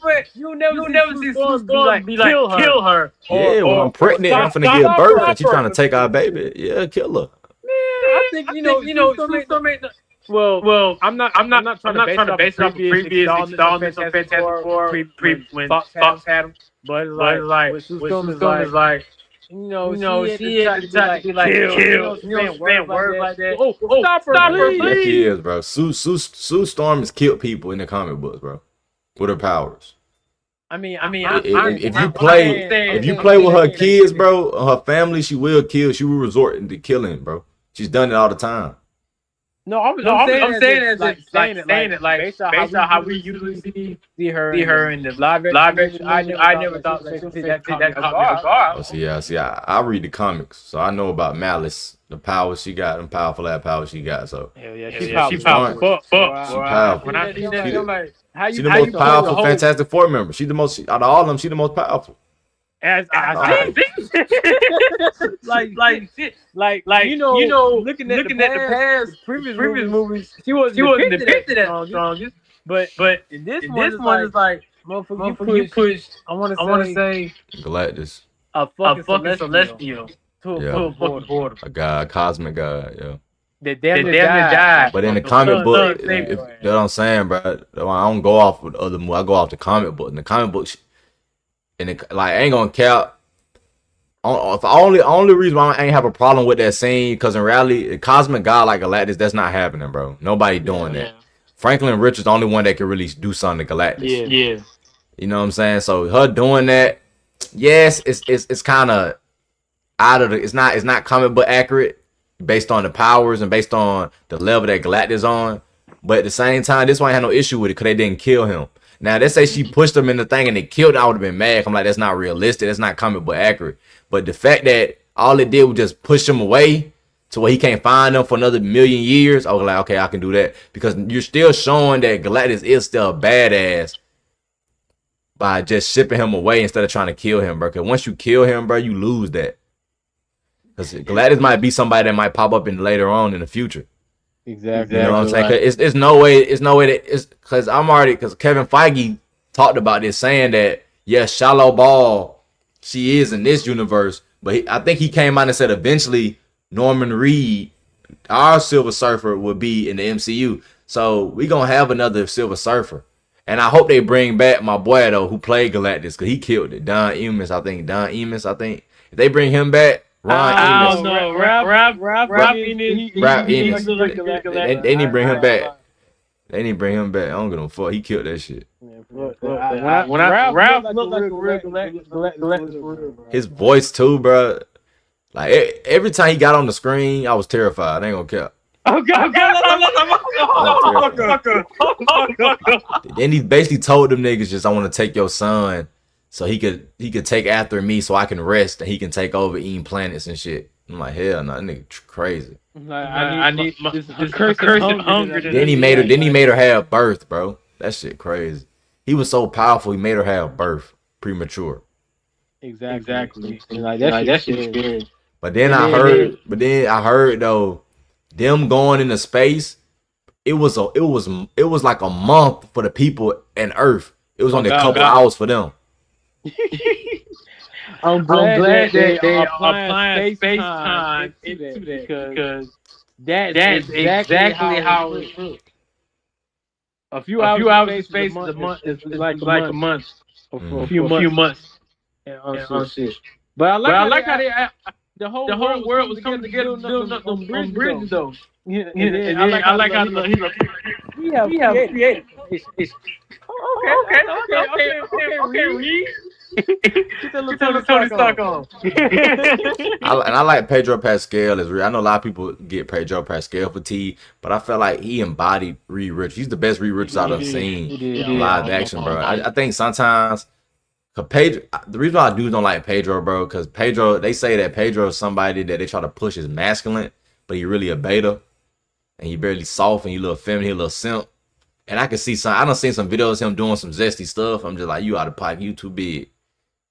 But you'll never see Sue Storm be like, kill her. Yeah, when I'm pregnant, I'm finna give birth, and she trying to take our baby. Yeah, kill her. Man, I think Sue Storm ain't. Well, I'm not trying to base it off previous installments of Fantastic Four when Fox had them. But it's like Sue Storm is like. She had to be like, kill. Saying words like that. Oh, stop her, please. Yeah, she is, bro. Sue Storm has killed people in the comic books, bro, with her powers. I mean, if you play with her kids, bro, her family, she will kill. She will resort to killing, bro. She's done it all the time. I'm saying it like based on how we usually see her in the live action. I never thought that she that comic. See, I read the comics, so I know about Malice, the powers she got, and powerful that power she got. So she's powerful. She's powerful. When I see that, I'm like, she's the most powerful Fantastic Four member. She's the most out of all of them. She's the most powerful. As I like you know, looking at the past previous movies, she wasn't depicted as strongest. But in this one is like, motherfucker, you pushed. I want to say Galactus, a fucking celestial to a border. A god, cosmic god, yeah. They damn near died. But in the comic book, that's what I'm saying, bro. I don't go off with other movies. I go off the comic book. In the comic book. And I ain't gonna cap. Only reason why I ain't have a problem with that scene, because in reality, a cosmic god like Galactus, that's not happening, bro. Nobody doing that. Franklin Richards the only one that can really do something to Galactus. Yeah. You know what I'm saying? So her doing that, yes, it's kind of out of the. It's not comic book accurate based on the powers and based on the level that Galactus on. But at the same time, this one I had no issue with it because they didn't kill him. Now, they say she pushed him in the thing and they killed him. I would have been mad. I'm like, that's not realistic. That's not comic book accurate. But the fact that all it did was just push him away to where he can't find them for another million years, I was like, okay, I can do that. Because you're still showing that Galactus is still a badass by just shipping him away instead of trying to kill him, bro. Because once you kill him, bro, you lose that. Because Galactus might be somebody that might pop up in later on in the future. Exactly. You know what I'm saying? Right. It's no way that it's because Kevin Feige talked about this, saying that yes, Shallow Ball, she is in this universe, but I think he came out and said eventually Norman Reed, our Silver Surfer, will be in the MCU. So we gonna have another Silver Surfer, and I hope they bring back my boy though, who played Galactus, because he killed it. Don Emus, I think. If they bring him back, Ron I Ennis. don't know. Rap Ennis. Rap He Ennis. look like They need to bring him back. They need to bring him back. I don't give a fuck. He killed that shit. When Ralph looked like a real Galactus for real, bro. His voice too, bro. Like every time he got on the screen, I was terrified. I ain't gonna care. Oh God! Then he basically told them niggas just, I want to take your son so he could take after me so I can rest and he can take over eating planets and shit. I'm like, hell no, that nigga crazy. Like, I need this cursing hunger. Then he made her have birth, bro. That shit crazy. He was so powerful, he made her have birth premature. Exactly. Like that shit scary. But then I heard though, them going into space, it was like a month for the people in Earth. It was only a couple hours for them. I'm glad they are applying space time into that because that's exactly how it looks. A few hours in space is a month. Is like a month. A few months. And shit. But I like how they the whole world was coming together to build up them bridges though. Yeah, I like how he's like, we have created. Okay, Reed. Get that little Tony Stark on. I like Pedro Pascal as real. I know a lot of people get Pedro Pascal fatigue, but I felt like he embodied Reed Richards. He's the best Reed Richards I've seen in live action, bro. I think sometimes, cause Pedro, the reason why dudes don't like Pedro, bro, because Pedro, they say that Pedro is somebody that they try to push as masculine, but he really a beta, and he barely soft, and he a little feminine, he a little simp. And I can see I done seen some videos of him doing some zesty stuff. I'm just like, you out of pocket, you too big.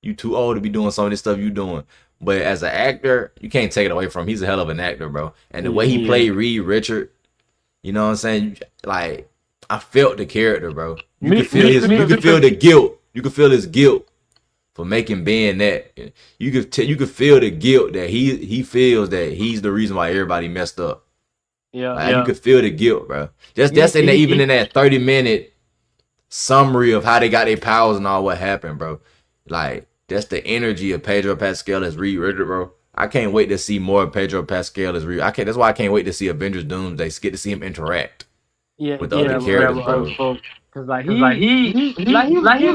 You too old to be doing some of this stuff you doing. But as an actor, you can't take it away from him. He's a hell of an actor, bro. And the way he played Reed Richard, you know what I'm saying? Like, I felt the character, bro. You could feel the guilt. You could feel his guilt for making Ben that. You could feel the guilt that he feels that he's the reason why everybody messed up. You could feel the guilt, bro. That's even in that 30-minute summary of how they got their powers and all what happened, bro. Like, that's the energy of Pedro Pascal as Reed Richards, bro. I can't wait to see more of Pedro Pascal as Reed. That's why I can't wait to see Avengers Doomsday. Get to see him interact with the other characters, bro. Cause he was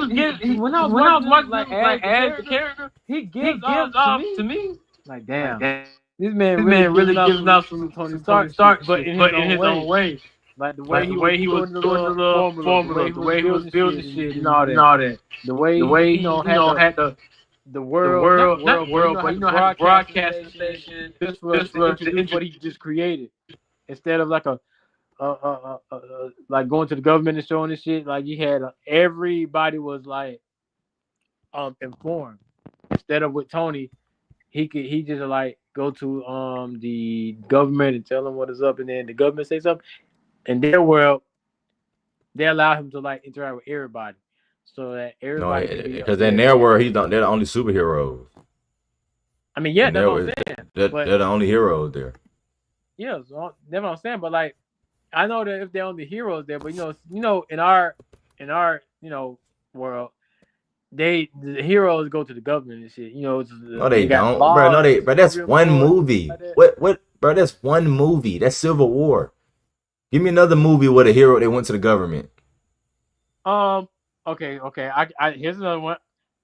getting, when I was watching like as the character, he gives off to me. Like damn, this man really gives off some Tony Stark, but in his own way. Like the way he was doing the little formula, the way he was building shit and all that. The way he had the world, not world, but had the broadcast station. This was what he just created. Instead of like like going to the government and showing this shit, like you had everybody was like informed. Instead of with Tony, he just like go to the government and tell them what is up, and then the government say something. In their world, they allow him to like interact with everybody, so that everybody. Because in their world, they're the only superheroes. I mean, yeah, that's what I'm saying. They're the only heroes there. Yeah, so that's what I'm saying. But like, I know that if they're only heroes there, but you know, in our world, the heroes go to the government and shit. You know, no, they don't, bro. No, bro. That's one movie. What, bro? That's one movie. That's Civil War. Give me another movie where the hero they went to the government. Okay. I here's another one.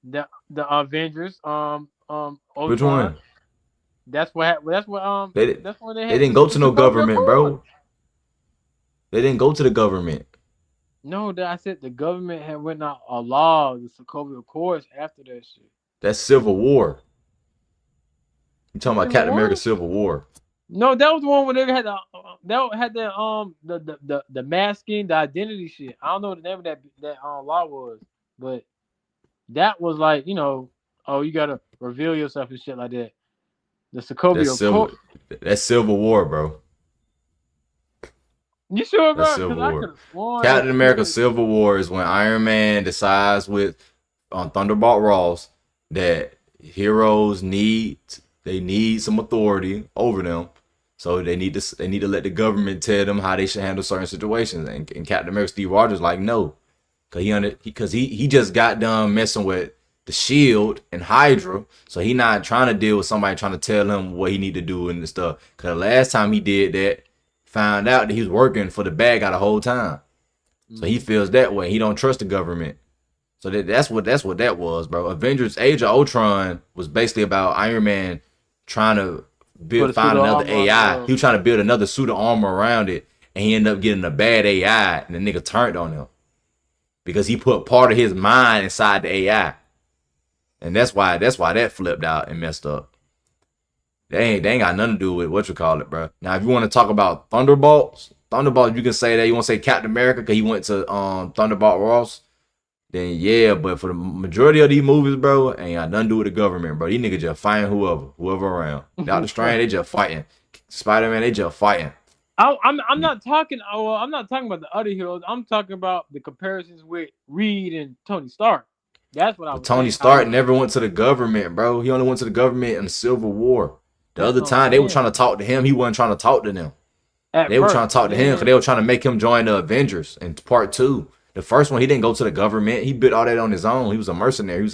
The Avengers. Which one? That's what. They didn't go to no government, bro. They didn't go to the government. No, I said the government had went out a law, the Sokovia Accords after that shit. That's Civil War. You talking about Captain America Civil War? No, that was the one where they had the masking, the identity shit. I don't know what the name of that law was, but that was like, you gotta reveal yourself and shit like that. The Sokovia Accords. That's Civil War, bro. You sure, bro? That's Civil War. Captain America Civil War is when Iron Man decides on Thunderbolt Ross that heroes need some authority over them. So they need to let the government tell them how they should handle certain situations. And Captain America Steve Rogers like no, because he just got done messing with the Shield and Hydra, so he not trying to deal with somebody trying to tell him what he need to do and stuff. Cause last time he did that, found out that he was working for the bad guy the whole time. So he feels that way. He don't trust the government. So that's what that was, bro. Avengers: Age of Ultron was basically about Iron Man trying to find another AI. He was trying to build another suit of armor around it, and he ended up getting a bad AI, and the nigga turned on him because he put part of his mind inside the AI, and that's why that flipped out and messed up. They ain't got nothing to do with what you call it, bro. Now, if you want to talk about Thunderbolts, you can say that. You want to say Captain America because he went to Thunderbolt Ross. Then yeah, but for the majority of these movies, bro, ain't got nothing to do with the government, bro. These niggas just fighting whoever around. Doctor Strange, they just fighting. Spider-Man, they just fighting. I'm not talking. Oh, I'm not talking about the other heroes. I'm talking about the comparisons with Reed and Tony Stark. That's what I was. Tony Stark never went to the government, bro. He only went to the government in the Civil War. The other time they were trying to talk to him, he wasn't trying to talk to them. They were trying to talk to him because they were trying to make him join the Avengers in part 2. The first one, he didn't go to the government. He built all that on his own. He was a mercenary.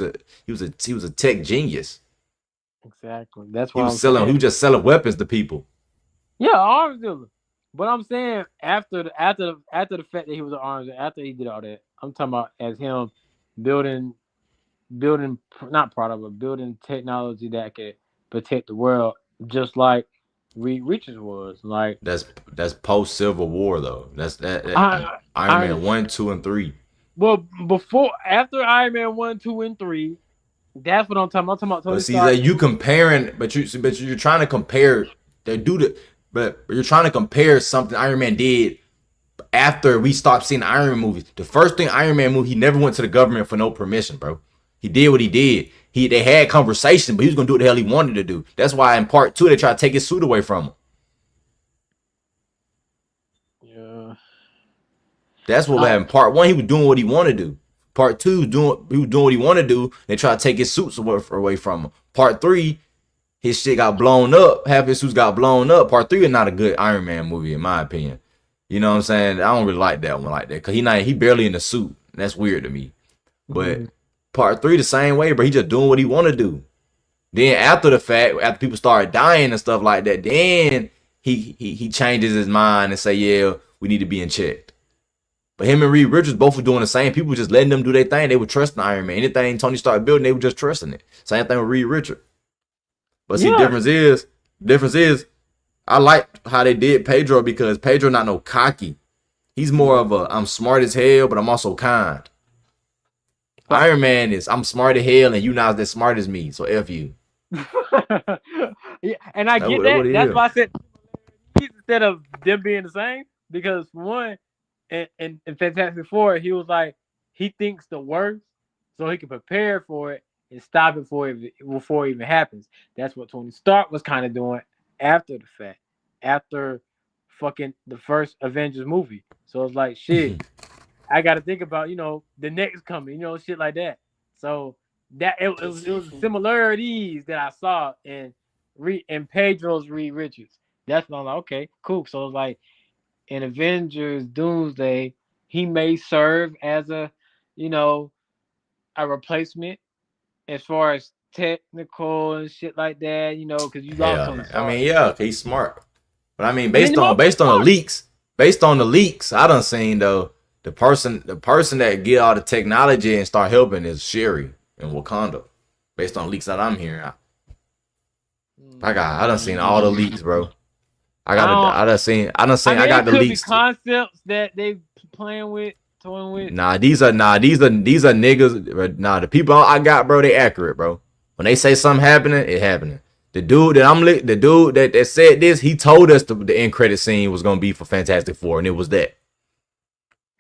He was a tech genius. Exactly. That's why he was just selling weapons to people. Yeah, arms dealer. But I'm saying after the fact that he was an arms dealer, after he did all that, I'm talking about as him building not product, but building technology that could protect the world, just like Reed Richards was. Like that's post Civil War though. That's Iron Man 1, 2, and 3. Well, after Iron Man 1, 2, and 3, that's what I'm talking about. I'm talking about Tony Stark. Like you comparing, but you're trying to compare. But you're trying to compare something Iron Man did after we stopped seeing Iron Man movies. The first thing Iron Man movie, he never went to the government for no permission, bro. He did what he did. They had conversation, but he was gonna do what the hell he wanted to do. That's why in part 2 they tried to take his suit away from him. Yeah. That's what happened. Part 1, he was doing what he wanted to do. Part 2, he was doing what he wanted to do. They tried to take his suits away from him. Part 3, his shit got blown up. Half his suits got blown up. Part 3 is not a good Iron Man movie, in my opinion. You know what I'm saying? I don't really like that one like that. Because he barely in the suit. That's weird to me. But part 3 the same way, bro. He just doing what he want to do. Then after the fact, after people started dying and stuff like that, then he changes his mind and say, yeah, we need to be in check. But him and Reed Richards both were doing the same. People were just letting them do their thing. They were trusting Iron Man. Anything Tony started building, they were just trusting it. Same thing with Reed Richards. But see, the difference is, I like how they did Pedro because Pedro not no cocky. He's more of I'm smart as hell, but I'm also kind. Iron Man is I'm smart as hell and you not as smart as me, so F you. Yeah, and I get that. That's why I said instead of them being the same, because for one, in Fantastic Four, he was like he thinks the worst, so he can prepare for it and stop it before it even happens. That's what Tony Stark was kind of doing after the fact, after fucking the first Avengers movie. So it's like shit. I got to think about the next coming, shit like that. So that it was similarities that I saw in Pedro's Reed Richards. That's when I'm like, okay, cool. So it's like in Avengers Doomsday, he may serve as a replacement as far as technical and shit like that, because you lost on the I mean, yeah, he's smart. But I mean, based on the leaks, I done seen though the person that get all the technology and start helping is Shuri in Wakanda. Based on leaks that I'm hearing, I done seen all the leaks, bro. I done seen I got the leaks. Concepts that they playing with. Nah, these are niggas. Nah, the people I got, bro, they accurate, bro. When they say something happening, it happening. The dude that said this, he told us the end credit scene was gonna be for Fantastic Four, and it was that.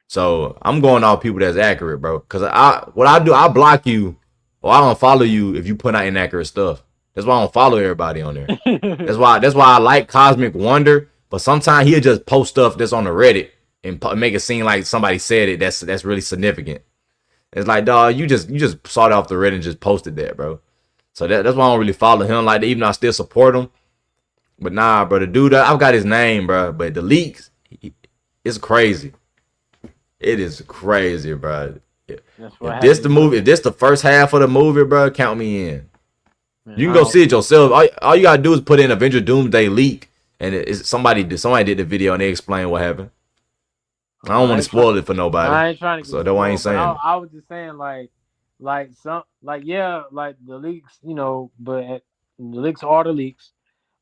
So I'm going off people that's accurate, bro. Cause I block you or I don't follow you if you put out inaccurate stuff. That's why I don't follow everybody on there. That's why I like Cosmic Wonder, but sometimes he'll just post stuff that's on the Reddit and make it seem like somebody said it. That's really significant. It's like, dog, you just saw it off the Reddit and just posted that, bro. So that's why I don't really follow him like that, even though I still support him. But nah, bro, the dude, I've got his name, bro. But the leaks, it's crazy. It is crazy, bro. That's what If this the happened. movie, if this the first half of the movie, bro, count me in. Man, You can go see it yourself. All you gotta do is put in Avenger Doomsday leak, and somebody did the video and they explain what happened. I don't want to spoil it for nobody. I ain't trying to. So that's why I ain't saying it. I was just saying like some yeah, like the leaks, you know, but the leaks are the leaks.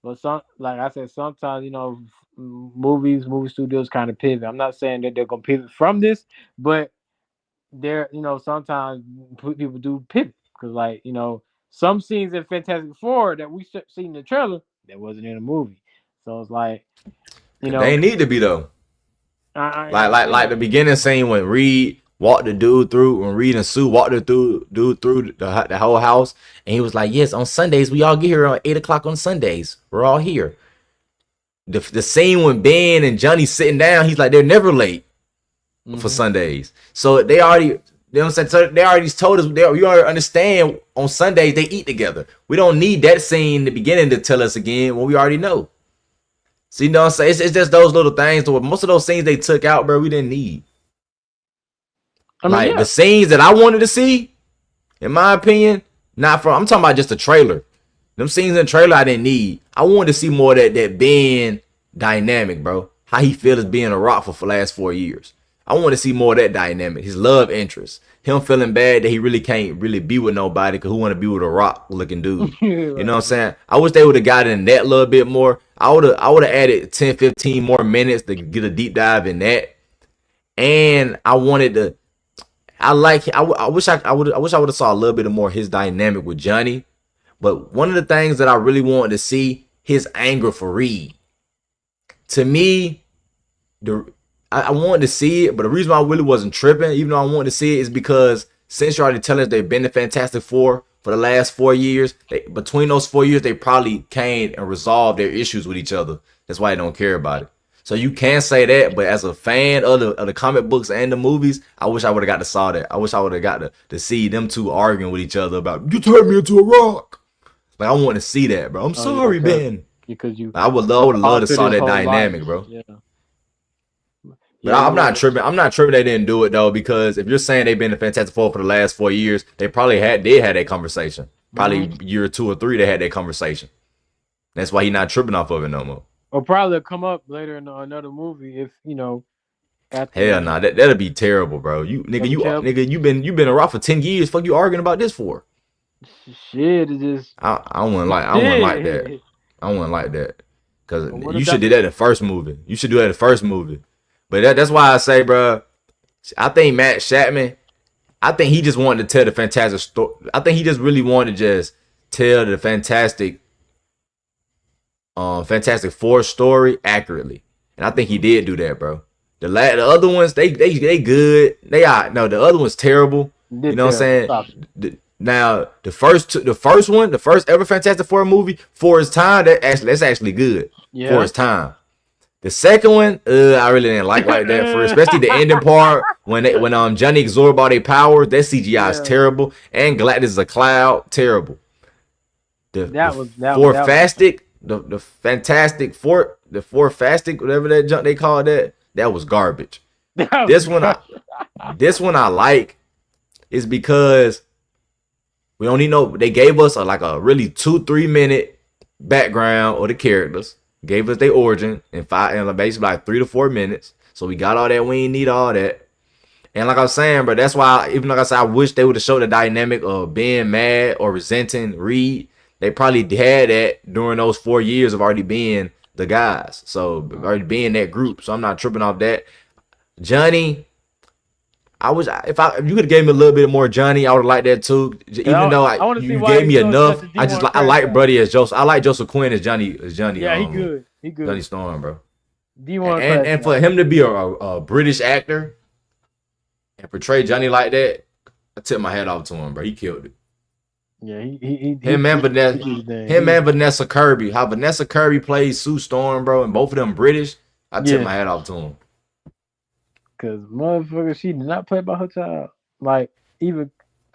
But some, like I said, sometimes you know, movie studios kind of pivot. I'm not saying that they're gonna pivot from this, but they're, you know, sometimes people do pivot because, like, you know, some scenes in Fantastic Four that we seen in the trailer that wasn't in the movie. So it's like, you know, they ain't need to be though. Like the beginning scene when Reed walked the dude through, when Reed and Sue walked the dude through the whole house, and he was like, "Yes, on Sundays we all get here at 8 o'clock on Sundays. We're all here." The scene when Ben and Johnny sitting down, he's like, "They're never late for Sundays." So they already, you know what I'm saying? So they already told us, we already understand on Sundays they eat together. We don't need that scene in the beginning to tell us again what we already know. So you know what I'm saying? It's just those little things. Most of those scenes they took out, bro, we didn't need. I mean, the scenes that I wanted to see, in my opinion, I'm talking about just the trailer. Them scenes in the trailer I didn't need. I wanted to see more of that Ben dynamic, bro. How he feels being a Rock for the last 4 years. I want to see more of that dynamic. His love interest. Him feeling bad that he really can't really be with nobody because who want to be with a Rock looking dude. You know what I'm saying? I wish they would have got in that a little bit more. I would have added 10, 15 more minutes to get a deep dive in that. And I wanted to, I wish I would have saw a little bit more his dynamic with Johnny. But one of the things that I really wanted to see, his anger for Reed. To me, I wanted to see it, but the reason why I really wasn't tripping, even though I wanted to see it, is because since you're already telling us they've been the Fantastic Four for the last 4 years, between those 4 years, they probably came and resolved their issues with each other. That's why they don't care about it. So you can say that, but as a fan of the comic books and the movies, I wish I would have got to saw that. I wish I would have got to see them two arguing with each other about, you turned me into a rock. Like, I want to see that, bro. I'm sorry, Ben. Because you, I would love to saw that dynamic, bro. Yeah. But I'm not tripping. I'm not tripping they didn't do it though, because if you're saying they've been the Fantastic Four for the last 4 years, they probably did have that conversation. Probably year 2 or 3 they had that conversation. That's why he's not tripping off of it no more. Or probably come up later in another movie if, you know. Hell nah, that'll be terrible, bro. You've been a Rock for 10 years. Fuck you arguing about this for? Shit, it just. I wouldn't like that. I wouldn't like that. Because you should do that in the first movie. You should do that in the first movie. But that's why I say, bro, I think Matt Shatman, I think he just wanted to tell the Fantastic story. I think he just really wanted to just tell the Fantastic Four story accurately. And I think he did do that, bro. The other ones, they good. The other one's terrible. You know what I'm saying? Now, the first ever Fantastic Four movie, for his time, that's actually good. Yeah. For his time. The second one, I really didn't like that, for especially the ending part when Johnny absorbed all their powers. That CGI is terrible, and Galactus is a cloud, terrible. The Fantastic Four, whatever that junk they call that was garbage. This one I like is because we don't need they gave us a really 2-3 minute background of the characters. Gave us their origin in basically like 3 to 4 minutes. So we got all that. We ain't need all that. And like I was saying, bro, that's why, even like I said, I wish they would have showed the dynamic of being mad or resenting Reed. They probably had that during those 4 years of already being the guys. So already being that group. So I'm not tripping off that. Johnny, if you could have gave me a little bit more Johnny, I would have liked that too. Even though you gave me enough, I like Brody as Joseph. I like Joseph Quinn as Johnny. Yeah, he good. Johnny Storm, bro. And for him to be a British actor and portray Johnny like that, I tip my hat off to him, bro. He killed it. Yeah, him and Vanessa Kirby. How Vanessa Kirby plays Sue Storm, bro, and both of them British. I tip my hat off to him. Cause motherfucker, she did not play by her child. Like, even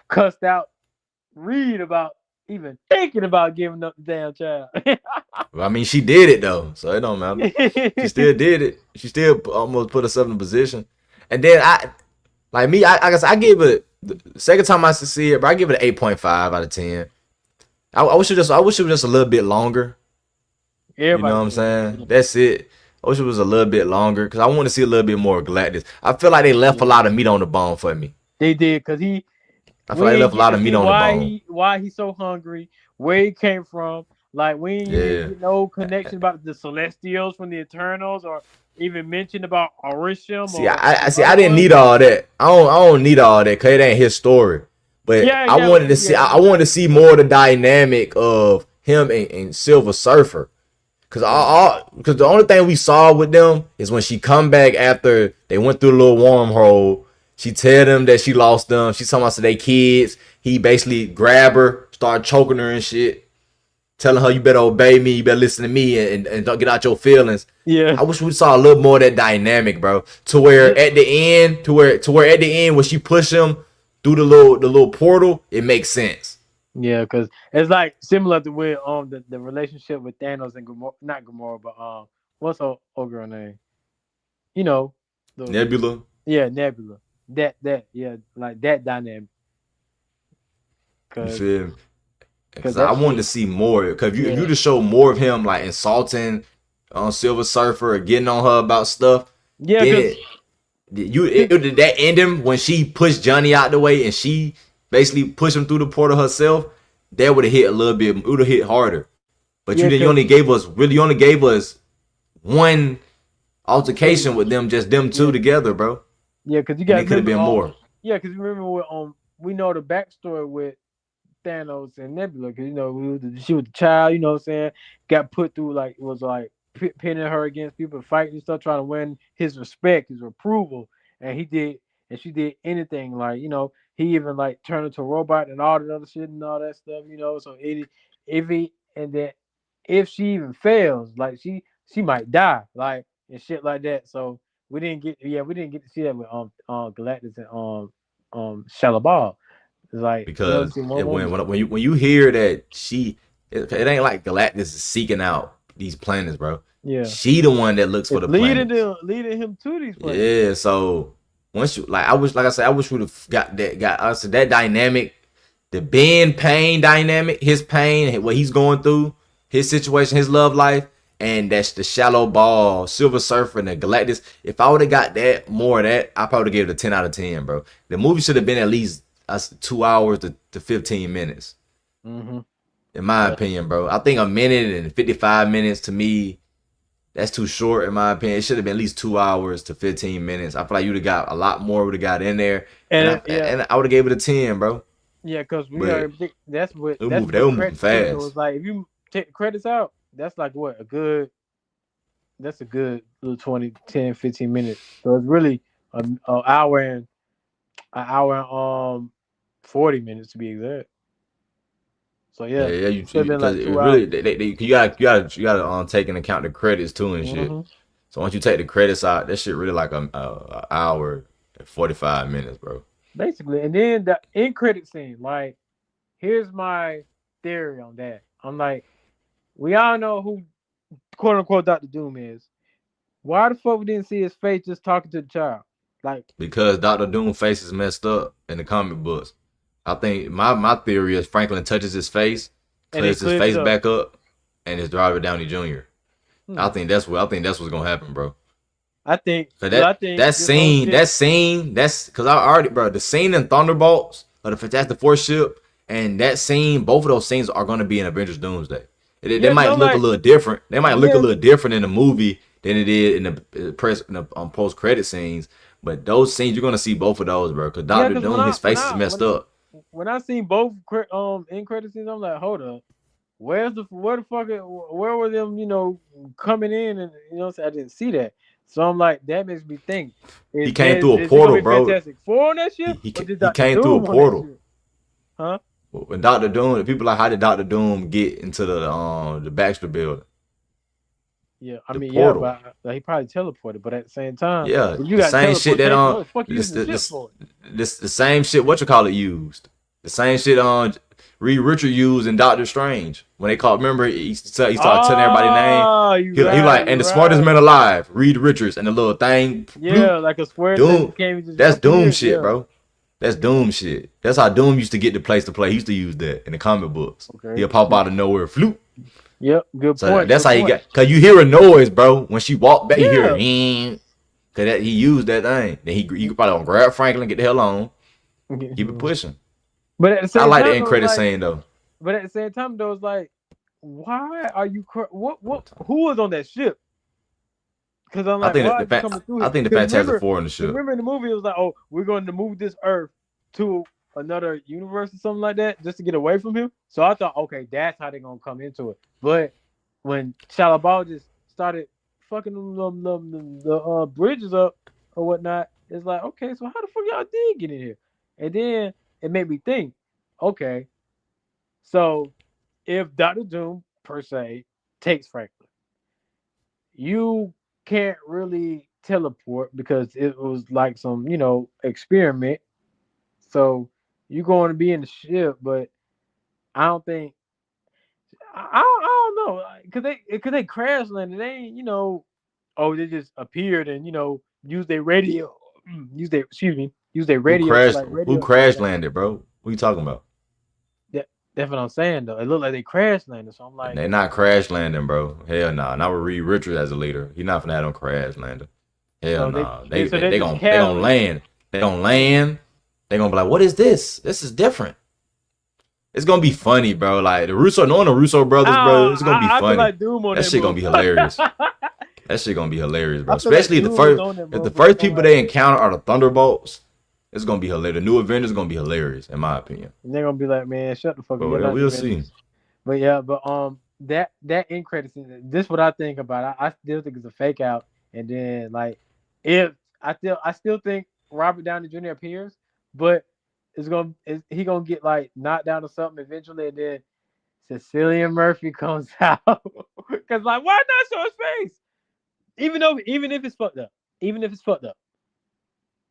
cussed out Reed about even thinking about giving up the damn child. Well, I mean, she did it though, so it don't matter. She still did it. She still almost put herself in a position. And then Like me, I guess I give it the second time I see it, but I give it an 8.5 out of 10. I wish I wish it was just a little bit longer. You know Everybody what I'm said, saying? That's it. I wish it was a little bit longer because I want to see a little bit more Galactus. I feel like they left a lot of meat on the bone for me. they did because I feel we like they ain't left a get lot to of meat see on the bone. why he's so hungry, where he came from. Like we didn't Yeah. get no connection about the Celestials from the Eternals, or even mention about Orisham See, or I the see. other I didn't ones. need all that. I don't need all that because it ain't his story. But Yeah, I yeah, wanted to see. I wanted to see more of the dynamic of him and Silver Surfer. Cause the only thing we saw with them is when she come back after they went through a little wormhole. She tell them that she lost them. She talking about they kids. He basically grab her, start choking her and shit, telling her you better obey me, you better listen to me, and don't get out your feelings. yeah. I wish we saw a little more of that dynamic, bro. To where at the end, to where at the end when she push him through the little portal, it makes sense. Yeah, because it's like similar to with the relationship with Thanos and Gamora, not Gamora, but what's her old girl name? You know, the Nebula, yeah Nebula. That yeah, like that dynamic. you Cause feel me? cause Because I that wanted shit. to see more. Because if you Yeah, just show more of him like insulting on Silver Surfer or getting on her about stuff, yeah, then cause did that end him when she pushed Johnny out the way and she basically pushed him through the portal herself. That would have hit a little bit. It would have hit harder. But yeah, you cause only gave us one altercation with them, just them two yeah, together, bro. yeah, cause you And got it to could have remember been more yeah, cause you remember with we know the backstory with Thanos and Nebula, because she was the child, you know what I'm saying, got put through like it was like pinning her against people, fighting and stuff, trying to win his respect, his approval, and he did, and she did anything like he even like turned into a robot and all that other shit and all that stuff, So if he and then if she even fails, like she might die, like and shit like that. So we didn't get to see that with Galactus and Shalabal. It's like we don't because see more moments. when you hear that it ain't like Galactus is seeking out these planets, bro. Yeah, She the one that looks for it's the planets. leading him to these planets. Yeah, so once you like, I said, I wish we'd have got us that dynamic, the Ben Pain dynamic, his pain, what he's going through, his situation, his love life, and that's the shallow ball, Silver Surfer, and the Galactus. If I would have got that more of that, I probably give it a 10 out of 10, bro. The movie should have been at least 2 hours to 15 minutes, Mm-hmm. in my opinion, bro. I think a minute and 55 minutes to me, that's too short in my opinion. It should have been at least 2 hours to 15 minutes. I feel like you'd have got a lot more would have got in there. Yeah, And I would have gave it a 10, bro. yeah, because we But are that's what they were the moving credits too. So fast it's like if you take the credits out, that's like what a good little 20, 10, 15 minutes. So it's really an hour and 40 minutes to be exact. So Yeah, yeah, yeah, should have been because like it 2 hours. really you gotta take into account the credits too and shit. Mm-hmm. So once you take the credits out, that shit really like a hour and 45 minutes, bro. Basically, and then the end credit scene. Like, here's my theory on that. I'm like, we all know who quote unquote Doctor Doom is. Why the fuck we didn't see his face just talking to the child? Like, Because Doctor Doom face is messed up in the comic books. I think my theory is Franklin touches his face, and it clears his clears it face up. back up, and it's Robert Downey Jr. Hmm. I think that's what's gonna happen, bro. I think. Cause Well, I think this whole shit. that's because I already, bro. The scene in Thunderbolts or the Fantastic Four ship and that scene, both of those scenes are gonna be in Avengers Doomsday. They Yeah, might no, look a like, little different. They might look a yeah, little different in the movie than it did in the press in the post credit scenes. But those scenes, you're gonna see both of those, bro. Cause yeah. Doctor Because Doom, his face is messed up. when I seen both end credit scenes, I'm like, hold up. Where the fuck where were them, coming in and I didn't see that. So I'm like, that makes me think. He came through a Is it gonna portal, be bro. Fantastic Four on that shit? Or did He Doctor came through a Doom on that portal. shit? Huh? When Doctor Doom, people like, how did Doctor Doom get into the Baxter building? Yeah, I The mean, yeah, portal. but he probably teleported, but at the same time, Yeah, if you the got same shit that teleportation, what the fuck you this using the ship this for? this the same shit what you call it used. The same shit on Reed Richards used in Doctor Strange when they called. Remember, he started telling everybody name. He like, and the smartest man alive, Reed Richards, and the little thing. Yeah, like a square Doom. thing just That's Doom shit, yeah. bro. That's Doom shit. That's how Doom used to get the place to play. He used to use that in the comic books. Okay. He'll pop out of nowhere, floop. Yep, good So point. that's good how point. you got. Cause you hear a noise, bro. When she walked back, you hear cause he used that thing. Then he probably gonna grab Franklin, get the hell on, keep it pushing. But at the same I like time, the end credit scene though. But at the same time, though, it's like, why are you? Who was on that ship? Because I'm like, I think the Fantastic Four on the ship. Remember in the movie, it was like, oh, we're going to move this Earth to another universe or something like that, just to get away from him. So I thought, okay, that's how they're gonna come into it. But when Shia LaBeouf just started fucking the bridges up or whatnot, it's like, okay, so how the fuck y'all did get in here? And then it made me think, okay, so if Dr. Doom per se takes Franklin, you can't really teleport because it was like some, experiment. So you're going to be in the ship, but I don't think I don't know because they crash landed. They ain't they just appeared and use their radio, use their radio. Who crash landed, bro? What are you talking about? That's what I'm saying though. It looked like they crash landed, so I'm like, they're not crash landing, bro. Hell nah. Not with Reed Richards as a leader. He's not finna have no crash landing. Hell nah. They gonna land. They gonna land. They gonna be like, what is this? This is different. It's gonna be funny, bro. Like the Russo brothers, bro. It's gonna be funny. Like Doom on that shit gonna be hilarious. That shit gonna be hilarious, bro. Especially like if the first people they encounter are the Thunderbolts. It's gonna be hilarious. The new Avengers gonna be hilarious, in my opinion. And they're gonna be like, man, shut the fuck up. Yeah, we'll see. But yeah, that end credits, this is what I think about it. I still think it's a fake out. And then like, if I still think Robert Downey Jr. appears, but he gonna get like knocked down or something eventually, and then Cillian Murphy comes out because like, why not show his face? Even if it's fucked up.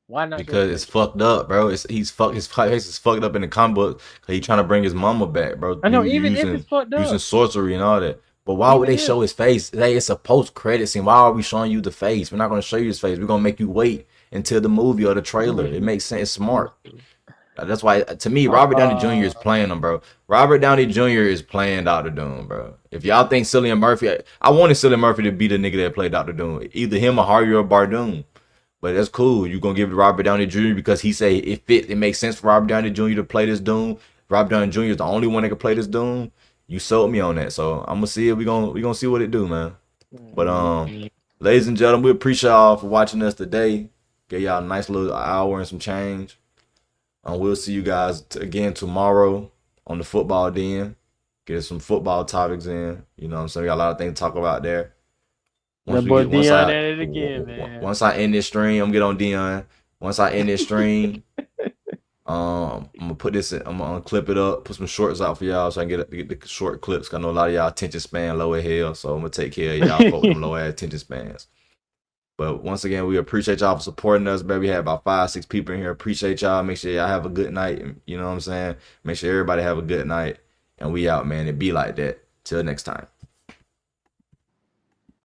Why not? Because it's fucked up, bro. His face is fucked up in the comic book because he's trying to bring his mama back, bro. I know, even if it's fucked up. Using sorcery and all that. But why would they show his face? Hey, it's a post-credit scene. Why are we showing you the face? We're not going to show you his face. We're going to make you wait until the movie or the trailer. It makes sense. It's smart. That's why, to me, Robert Downey Jr. is playing him, bro. Robert Downey Jr. is playing Dr. Doom, bro. If y'all think Cillian Murphy... I wanted Cillian Murphy to be the nigga that played Dr. Doom. Either him or Harry or Bardem. But that's cool. You're going to give it to Robert Downey Jr. because he say it fits. It makes sense for Robert Downey Jr. to play this Doom. Robert Downey Jr. is the only one that can play this Doom. You sold me on that. So I'm going to see it. We're gonna see what it do, man. But ladies and gentlemen, we appreciate y'all for watching us today. Gave y'all a nice little hour and some change. We'll see you guys again tomorrow on the Football Den. Get some football topics in. You know what I'm saying? We got a lot of things to talk about there. Once Dion at it again, man. Once I end this stream, I'm gonna get on Dion. Once I end this stream, I'm gonna put this in, I'm gonna clip it up, put some shorts out for y'all so I can get the short clips. 'Cause I know a lot of y'all attention span low as hell, so I'm gonna take care of y'all folks them low ass attention spans. But once again, we appreciate y'all for supporting us, baby. We had about 5-6 people in here. Appreciate y'all. Make sure y'all have a good night. You know what I'm saying? Make sure everybody have a good night. And we out, man. It be like that. Till next time.